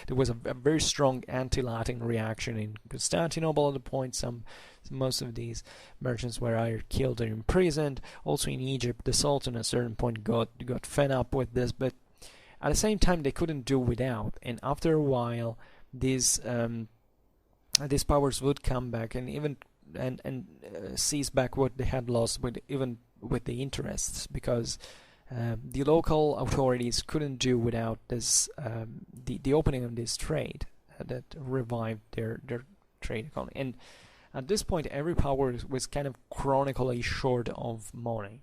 There was a very strong anti-Latin reaction in Constantinople at the point. Most of these merchants were either killed or imprisoned. Also in Egypt, the Sultan at a certain point got fed up with this, but at the same time they couldn't do without. And after a while, these powers would come back and even seize back what they had lost, even with the interests, because the local authorities couldn't do without this the opening of this trade that revived their trade economy. And at this point, every power was kind of chronically short of money.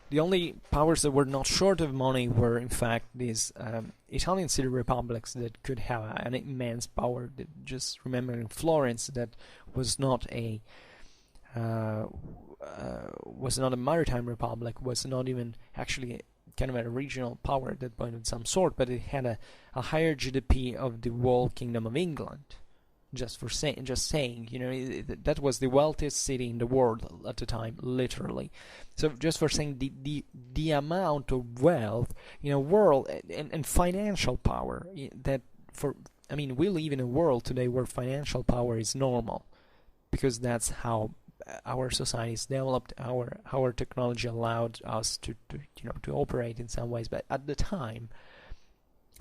The only powers that were not short of money were, in fact, these Italian city republics that could have an immense power. Just remembering Florence, that was not a maritime republic, was not even actually kind of a regional power at that point of some sort, but it had a higher GDP of the whole Kingdom of England. Just saying, that was the wealthiest city in the world at the time, literally. So just for saying the amount of wealth in a world and financial power we live in a world today where financial power is normal, because that's how our societies developed, our technology allowed us to operate in some ways. But at the time,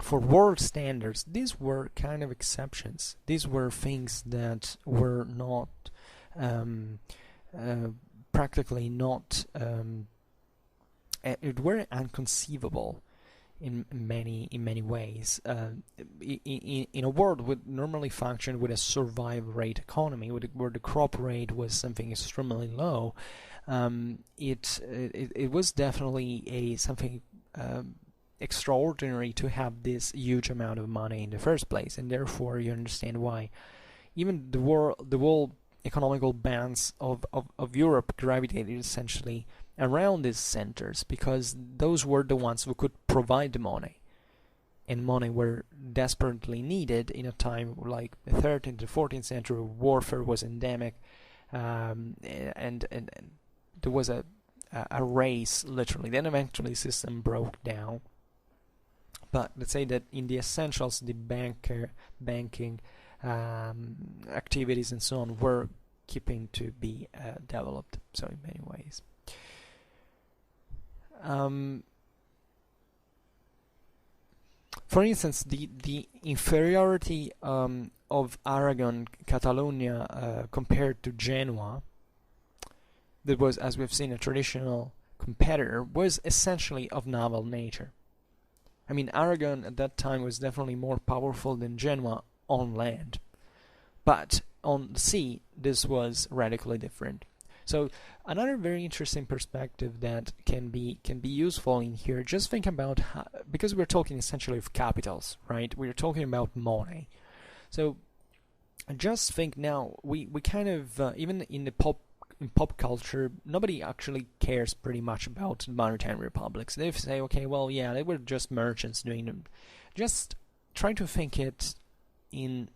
for world standards, these were kind of exceptions. These were things that were not practically not it were unconceivable in many ways. In a world would normally function with a survival rate economy, where the crop rate was something extremely low, it was definitely something extraordinary to have this huge amount of money in the first place. And therefore you understand why even the world economical bands of Europe gravitated essentially around these centers, because those were the ones who could provide the money, and money were desperately needed in a time like the 13th to 14th century. Warfare was endemic, and there was a race, literally. Then eventually the system broke down. But let's say that in the essentials, the banking activities and so on were keeping to be developed. So in many ways, for instance, the inferiority of Aragon, Catalonia compared to Genoa, that was, as we've seen, a traditional competitor, was essentially of naval nature. I mean, Aragon at that time was definitely more powerful than Genoa on land, but on the sea this was radically different. So another very interesting perspective that can be useful in here, just think about how, because we're talking essentially of capitals, right? We're talking about money. So just think now, we kind of even in pop culture, nobody actually cares pretty much about maritime republics. They say, okay, well, yeah, they were just merchants doing them. Just try to think it in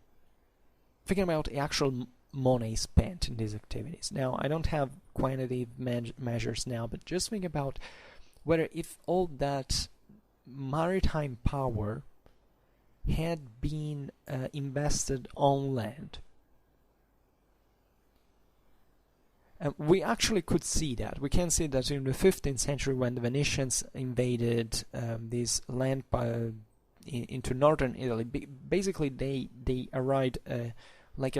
thinking about the actual money spent in these activities. Now, I don't have quantitative measures now, but just think about whether if all that maritime power had been invested on land. We actually could see that. We can see that in the 15th century, when the Venetians invaded this land into northern Italy. Basically, they arrived like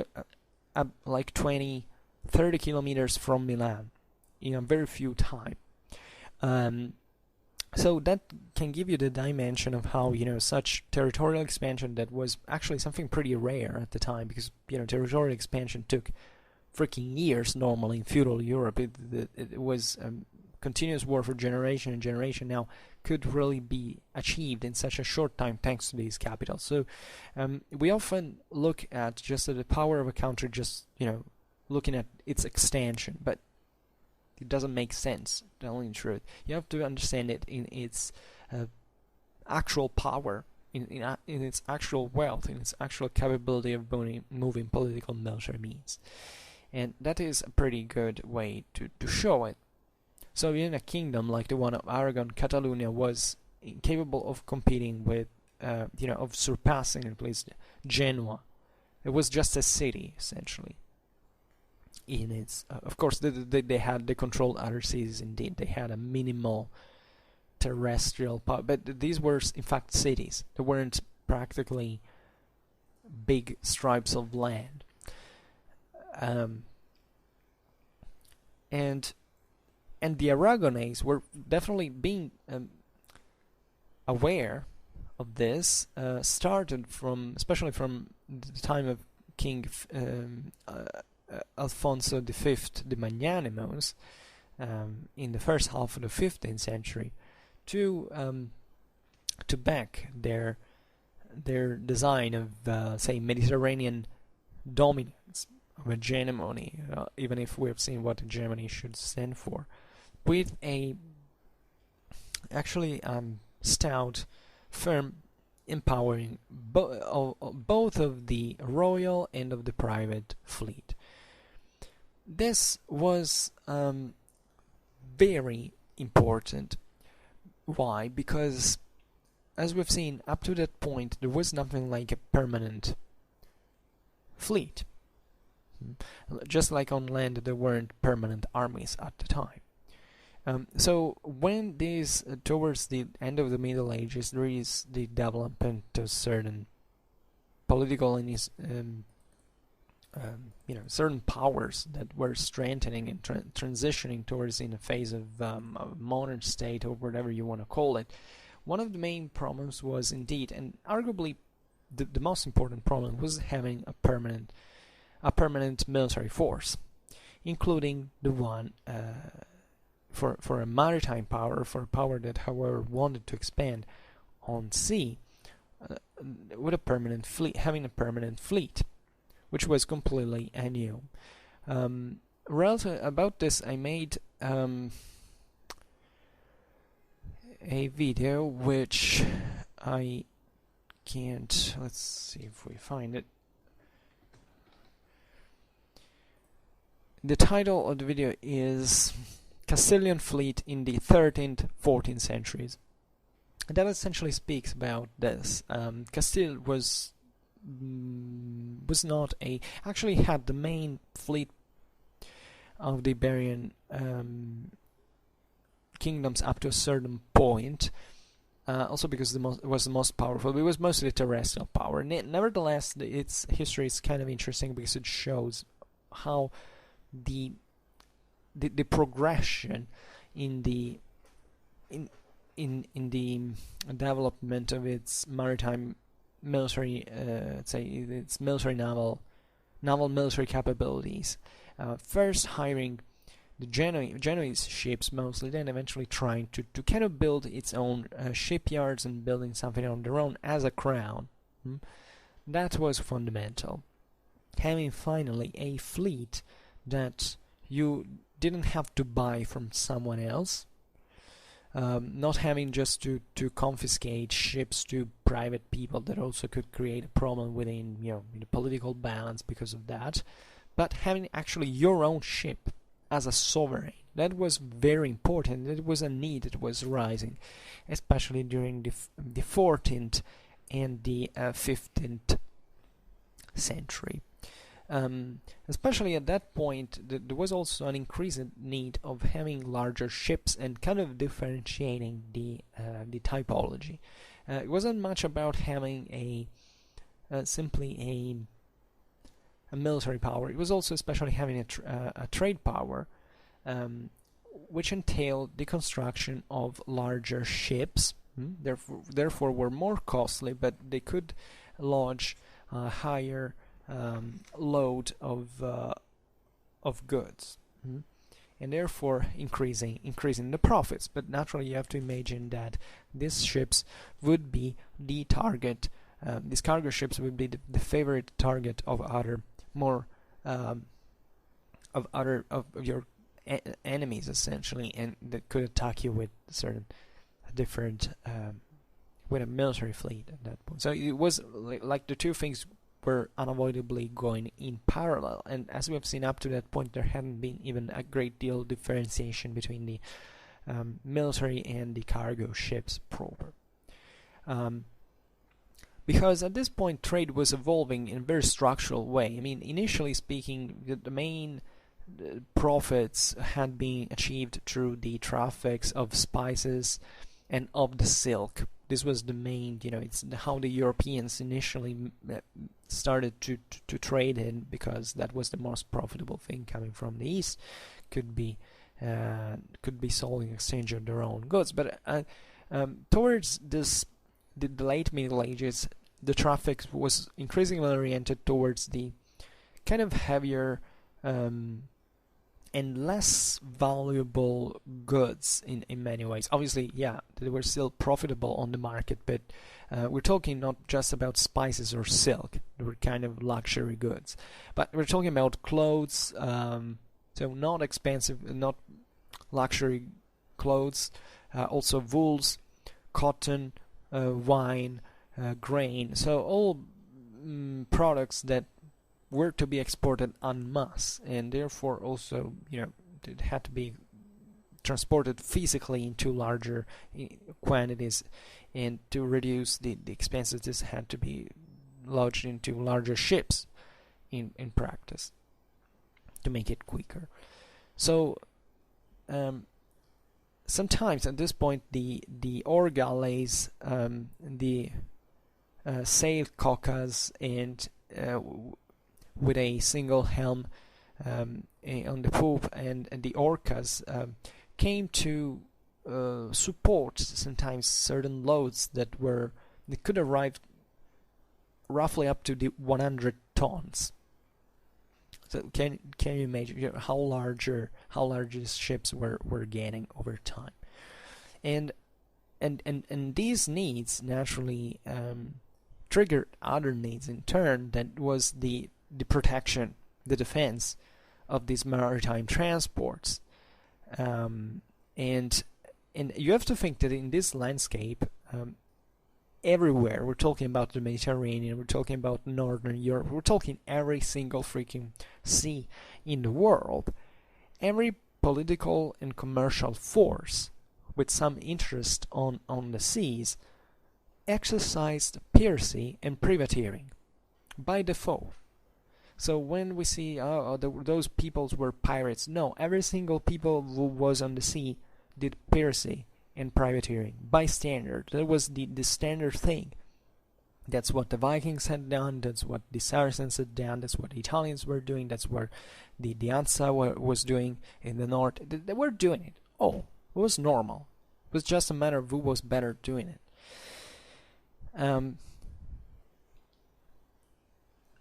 20, 30 kilometers from Milan in a very few time. So that can give you the dimension of how, such territorial expansion that was actually something pretty rare at the time, because, territorial expansion took freaking years normally in feudal Europe. It was continuous war for generation and generation now could really be achieved in such a short time thanks to these capitals. So we often look at just the power of a country, just, looking at its extension, but it doesn't make sense, telling the truth. You have to understand it in its actual power, in its actual wealth, in its actual capability of moving political military means. And that is a pretty good way to show it. So in a kingdom like the one of Aragon, Catalonia was incapable of competing with, of surpassing at least Genoa. It was just a city, essentially. In its, of course, they controlled other cities. Indeed, they had a minimal terrestrial power, but these were in fact cities. They weren't practically big stripes of land. And the Aragonese were definitely being aware of this. Started especially from the time of King Alfonso V the Magnanimous in the first half of the 15th century to back their design of say Mediterranean dominance, of hegemony, even if we've seen what hegemony should stand for, with a actually stout, firm empowering both of the royal and of the private fleet. This was very important. Why? Because, as we've seen, up to that point, there was nothing like a permanent fleet. Just like on land, there weren't permanent armies at the time. So when towards the end of the Middle Ages, there is the development of certain political and certain powers that were strengthening and transitioning towards in a phase of a modern state, or whatever you want to call it. One of the main problems was indeed, and arguably the most important problem, was having a permanent military force, including the one for a maritime power, for a power that, however, wanted to expand on sea, with a permanent fleet, having a permanent fleet, which was completely new. About this, I made a video which I can't. Let's see if we find it. The title of the video is Castilian Fleet in the 13th, 14th centuries. And that essentially speaks about this. Castile was not actually had the main fleet of the Iberian kingdoms up to a certain point, also because it was the most powerful. It was mostly terrestrial power. Nevertheless, its history is kind of interesting because it shows how the progression in the development of its maritime military, its military naval military capabilities. First hiring the Genoese ships mostly, then eventually trying to kind of build its own shipyards and building something on their own as a crown. That was fundamental. Having finally a fleet that you didn't have to buy from someone else, not having just to confiscate ships to private people that also could create a problem within the political balance because of that, but having actually your own ship as a sovereign. That was very important. It was a need that was rising, especially during the 14th and the 15th century. Especially at that point, there was also an increased need of having larger ships and kind of differentiating the typology. It wasn't much about having simply a military power. It was also especially having a trade power, which entailed the construction of larger ships. Therefore were more costly, but they could launch a higher load of goods, and therefore increasing the profits. But naturally, you have to imagine that these ships would be the target. These cargo ships would be the favorite target of other more of your enemies, essentially, and that could attack you with certain different with a military fleet at that point. So it was like the two things were unavoidably going in parallel, and as we have seen up to that point, there hadn't been even a great deal of differentiation between the military and the cargo ships proper. Because at this point trade was evolving in a very structural way. I mean, initially speaking, the main profits had been achieved through the traffics of spices and of the silk. This was the main, it's how the Europeans initially started to trade in, because that was the most profitable thing coming from the east. Could be sold in exchange of their own goods. But towards the late Middle Ages, the traffic was increasingly oriented towards the kind of heavier and less valuable goods in many ways. Obviously, yeah, they were still profitable on the market, but we're talking not just about spices or silk. They were kind of luxury goods. But we're talking about clothes, so not expensive, not luxury clothes, also wools, cotton, wine, grain. So all products that were to be exported en masse, and therefore also, it had to be transported physically into larger quantities, and to reduce the expenses, this had to be lodged into larger ships in practice to make it quicker. So sometimes at this point the ore galleys, the sail cockas, and with a single helm on the poop, and the orcas came to support sometimes certain loads that could arrive roughly up to the 100 tons. So can you imagine how large these ships were getting over time, and these needs naturally triggered other needs in turn. That was the protection, the defense of these maritime transports, and you have to think that in this landscape, everywhere, we're talking about the Mediterranean, we're talking about Northern Europe, we're talking every single freaking sea in the world, every political and commercial force with some interest on the seas exercised piracy and privateering by default. So when we see those peoples were pirates, no, every single people who was on the sea did piracy and privateering by standard. That was the standard thing. That's what the Vikings had done, that's what the Saracens had done, that's what the Italians were doing, that's what the Ansa was doing in the north. They were doing it. Oh, it was normal. It was just a matter of who was better doing it.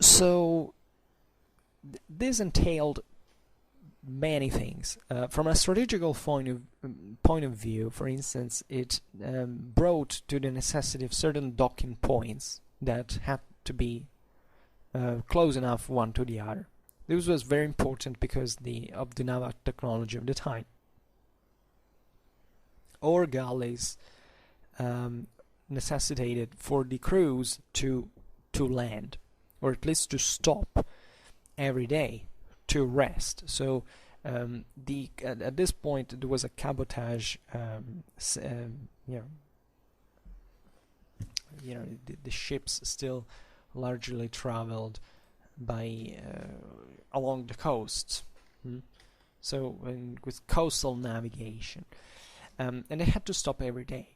So this entailed many things. From a strategical point of view, for instance, it brought to the necessity of certain docking points that had to be close enough one to the other. This was very important because of the naval technology of the time. Ore galleys necessitated for the crews to land, or at least to stop every day to rest. So at this point there was a cabotage. The ships still largely traveled by along the coasts. So with coastal navigation, and they had to stop every day.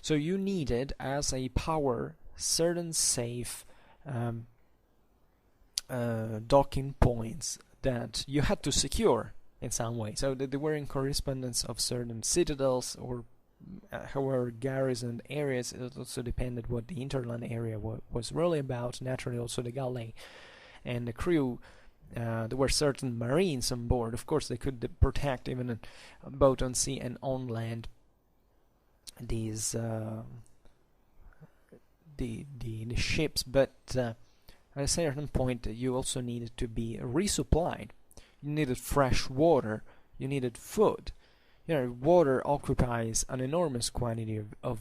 So you needed, as a power, certain safe docking points that you had to secure in some way. So they were in correspondence of certain citadels or however garrisoned areas. It also depended what the interland area was really about. Naturally, also the galley and the crew. There were certain marines on board. Of course, they could protect even both on sea and on land these the ships, but at a certain point you also needed to be resupplied. You needed fresh water, you needed food. Water occupies an enormous quantity of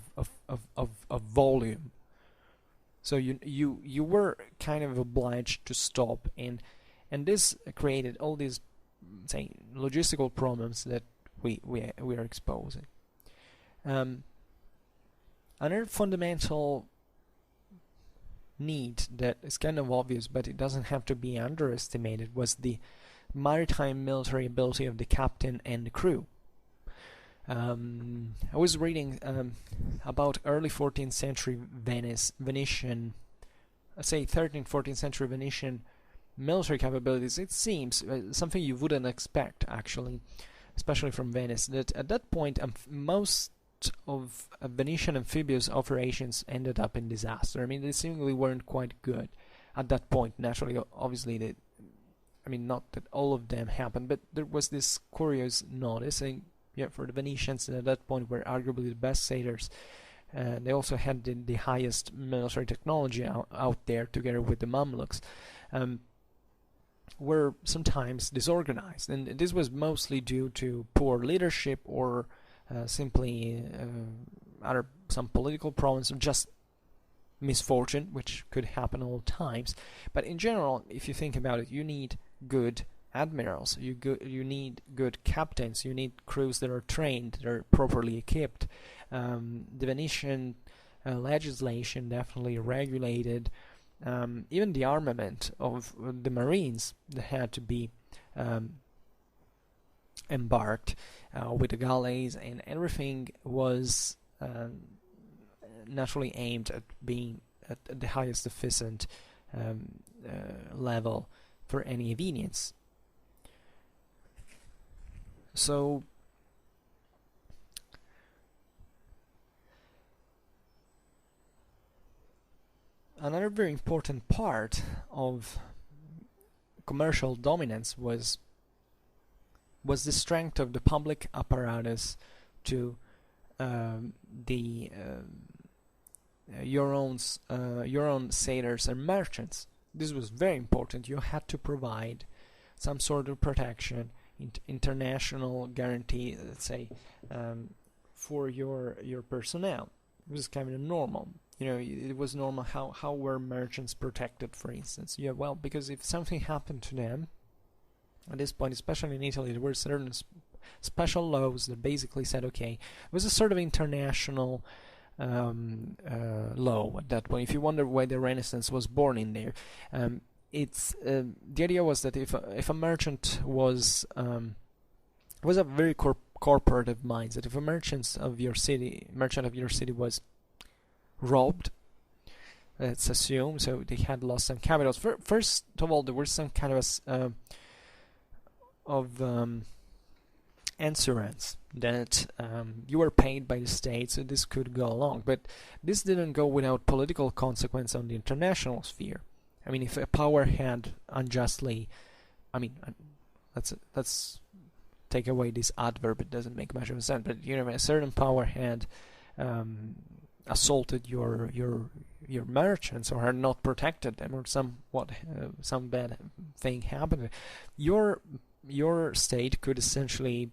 volume, so you were kind of obliged to stop, and this created all these, say, logistical problems that we are exposing. Another fundamental need that is kind of obvious, but it doesn't have to be underestimated, was the maritime military ability of the captain and the crew. I was reading about early 14th century Venetian, say 13th, 14th century Venetian military capabilities. It seems something you wouldn't expect, actually, especially from Venice, that at that point most of Venetian amphibious operations ended up in disaster. I mean, they seemingly weren't quite good at that point. Naturally, obviously, not that all of them happened, but there was this curious notice, and for the Venetians at that point were arguably the best sailors. They also had the highest military technology out there, together with the Mamluks. Were sometimes disorganized, and this was mostly due to poor leadership or simply some political problems, or just misfortune, which could happen all times. But in general, if you think about it, you need good admirals, you need good captains, you need crews that are trained, that are properly equipped. The Venetian legislation definitely regulated even the armament of the marines that had to be embarked with the galleys, and everything was naturally aimed at being at the highest efficient level for any convenience. So another very important part of commercial dominance was the strength of the public apparatus to your own sailors and merchants. This was very important. You had to provide some sort of protection, international guarantee, let's say, for your personnel. It was kind of normal. It was normal how were merchants protected, for instance. Well, because if something happened to them at this point, especially in Italy, there were certain special laws that basically said, okay, it was a sort of international law at that point. If you wonder why the Renaissance was born in there, it's the idea was that if a merchant was a very corporative mindset. If a merchant of your city was robbed, let's assume, so they had lost some capitals. First of all, there was some kind of insurance that you were paid by the state, so this could go along. But this didn't go without political consequence on the international sphere. I mean, if a power had unjustly, let's take away this adverb, it doesn't make much of a sense, but a certain power had assaulted your merchants, or had not protected them, or some bad thing happened, your state could essentially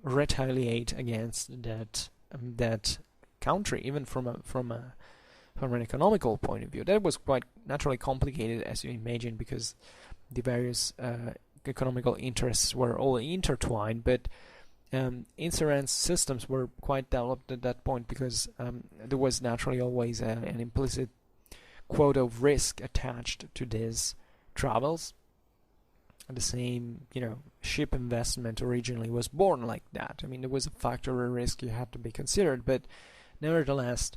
retaliate against that country, even from an economical point of view. That was quite naturally complicated, as you imagine, because the various economical interests were all intertwined, but insurance systems were quite developed at that point, because there was naturally always an implicit quota of risk attached to these travels. The same, ship investment originally was born like that. I mean, there was a factor of risk you had to be considered, but nevertheless,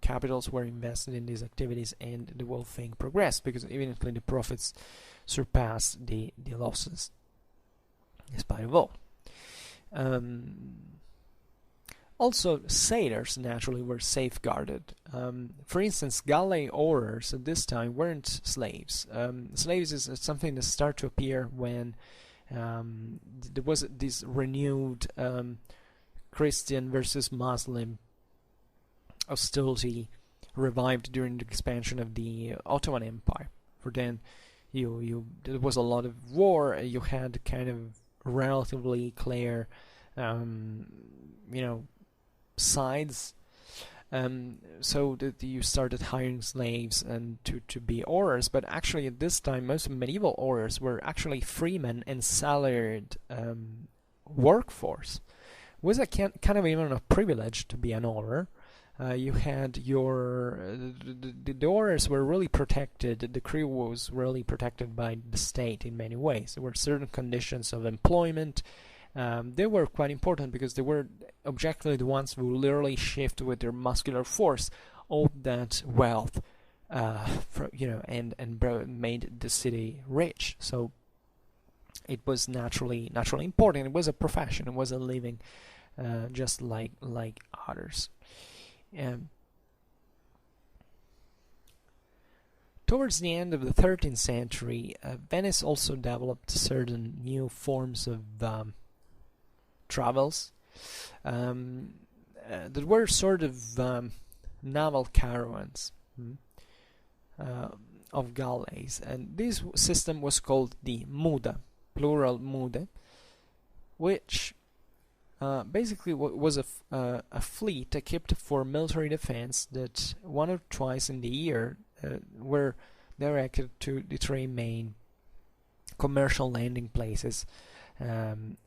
capitals were invested in these activities, and the whole thing progressed because evidently the profits surpassed the losses, despite of all. Also, sailors naturally were safeguarded. For instance, galley owners at this time weren't slaves. Slaves is something that started to appear when there was this renewed Christian versus Muslim hostility revived during the expansion of the Ottoman Empire. For then, there was a lot of war. You had kind of relatively clear, sides, so that you started hiring slaves and to be owners. But actually, at this time, most medieval owners were actually freemen and salaried workforce. It was a kind of even a privilege to be an owner. You had the owners were really protected. The crew was really protected by the state in many ways. There were certain conditions of employment. They were quite important because they were objectively the ones who literally shift with their muscular force all that wealth, and made the city rich. So it was naturally important. It was a profession. It was a living, just like others. Towards the end of the 13th century, Venice also developed certain new forms of travels that were sort of naval caravans of galleys, and this system was called the muda, plural mude, which basically was a fleet equipped for military defense that one or twice in the year were directed to the three main commercial landing places of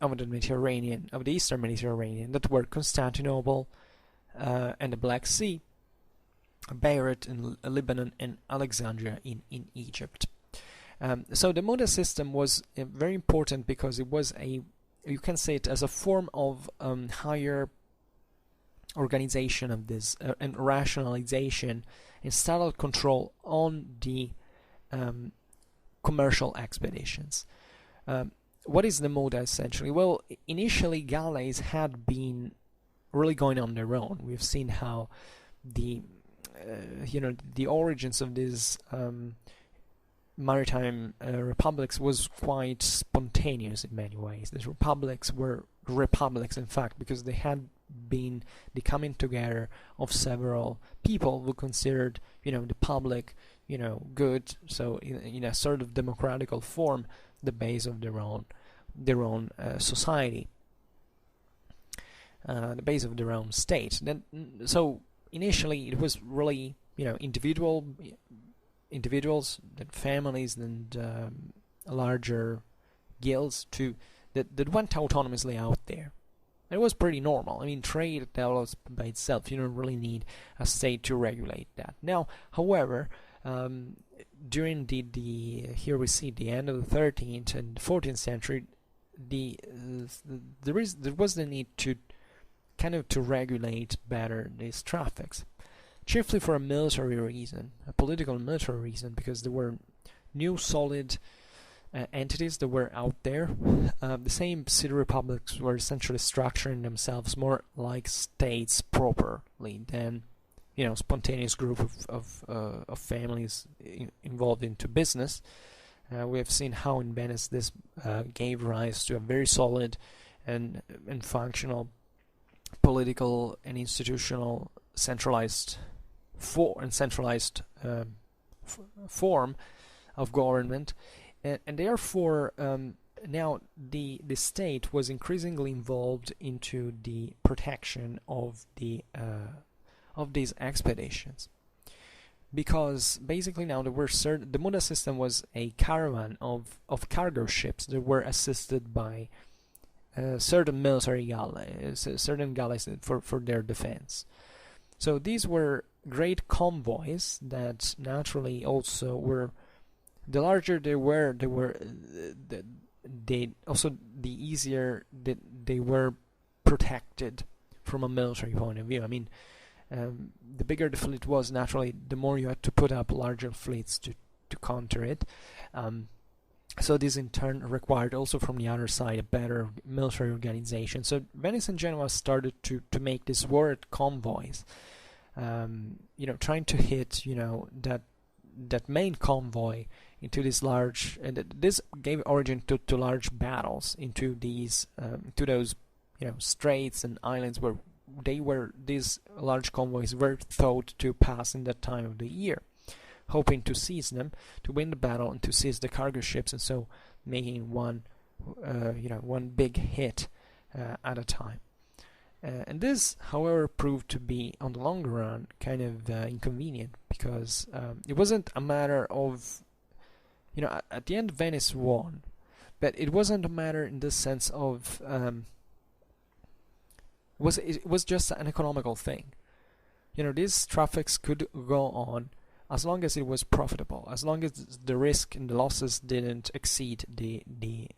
the Eastern Mediterranean, that were Constantinople and the Black Sea, Beirut in Lebanon, and Alexandria in Egypt. So the Muda system was very important because it was you can say it as a form of higher organization of this and rationalization and statal control on the commercial expeditions. What is the Muda essentially? Well, initially galleys had been really going on their own. We've seen how the origins of these maritime republics was quite spontaneous in many ways. These republics were republics, in fact, because they had been the coming together of several people who considered, the public, good. So in a sort of democratical form, the base of their own society, the base of their own state. Then, so initially it was really, individuals, then families, and larger guilds that went autonomously out there. It was pretty normal. I mean, trade develops by itself. You don't really need a state to regulate that. Now, however, during here we see the end of the 13th and 14th century, there was the need to kind of to regulate better these traffics, chiefly for a military reason, a political and military reason, because there were new solid entities that were out there. The same city republics were essentially structuring themselves more like states properly than spontaneous group of families involved into business. We have seen how in Venice this gave rise to a very solid and functional political and institutional centralized form of government, and therefore now the state was increasingly involved into the protection of these expeditions, because basically now there were the Muda system was a caravan of cargo ships that were assisted by certain military galleys, for their defense. So these were great convoys that naturally also were, the larger they were, the easier that they were protected from a military point of view. I mean, The bigger the fleet was, naturally, the more you had to put up larger fleets to counter it. So this in turn required also from the other side a better military organization. So Venice and Genoa started to make these word convoys, trying to hit that main convoy into this large, and this gave origin to large battles into these to those straits and islands where these large convoys were thought to pass in that time of the year, hoping to seize them, to win the battle, and to seize the cargo ships, and so making one big hit at a time. And this, however, proved to be, on the long run, kind of inconvenient, because it wasn't a matter of, at the end Venice won, but it wasn't a matter in the sense of, it was just an economical thing. These traffics could go on as long as it was profitable, as long as the risk and the losses didn't exceed the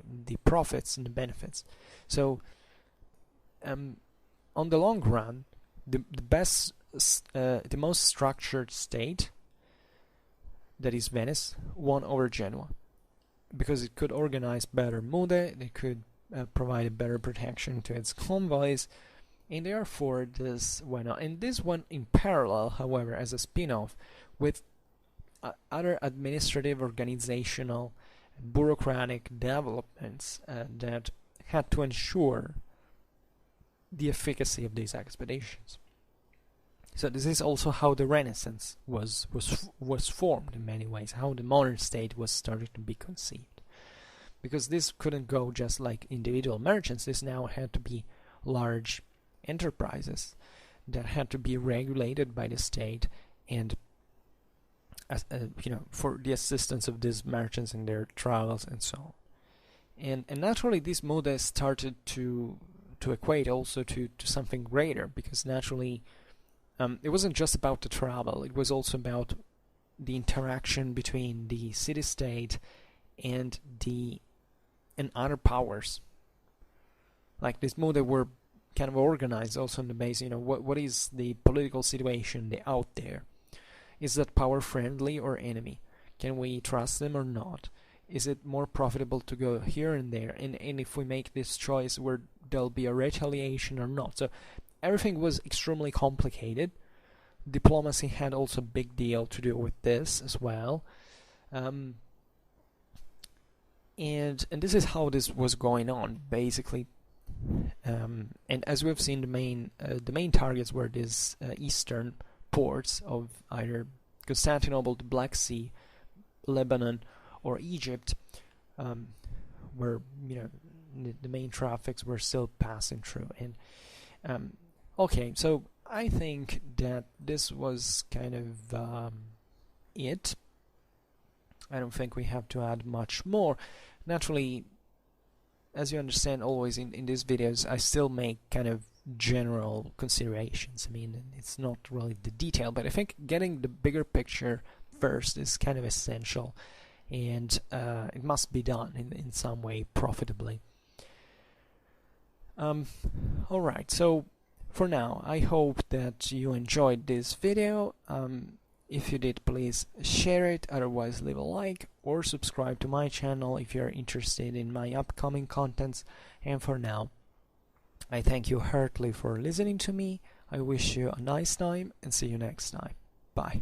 profits and the benefits. So, on the long run, the most structured state, that is Venice, won over Genoa, because it could organize better mode, it could provide a better protection to its convoys, and therefore this went on. And this went in parallel, however, as a spin-off, with other administrative, organizational, bureaucratic developments that had to ensure the efficacy of these expeditions. So this is also how the Renaissance was formed in many ways, how the modern state was starting to be conceived. Because this couldn't go just like individual merchants, this now had to be large enterprises that had to be regulated by the state, and for the assistance of these merchants in their travels and so on. And naturally these modes started to equate also to something greater, because naturally it wasn't just about the travel, it was also about the interaction between the city-state and other powers. Like these modes were kind of organized also on the base, what is the political situation out there? Is that power friendly or enemy? Can we trust them or not? Is it more profitable to go here and there? And if we make this choice, where there'll be a retaliation or not? So everything was extremely complicated. Diplomacy had also a big deal to do with this as well. And this is how this was going on, basically. And as we've seen, the main targets were these eastern ports of either Constantinople, the Black Sea, Lebanon, or Egypt, where the main traffics were still passing through. And okay, so I think that this was kind of it. I don't think we have to add much more. Naturally, as you understand, always in these videos, I still make kind of general considerations. I mean, it's not really the detail, but I think getting the bigger picture first is kind of essential, and it must be done in some way profitably. Alright, so for now, I hope that you enjoyed this video. If you did, please share it, otherwise leave a like or subscribe to my channel if you're interested in my upcoming contents. And for now, I thank you heartily for listening to me. I wish you a nice time and see you next time. Bye.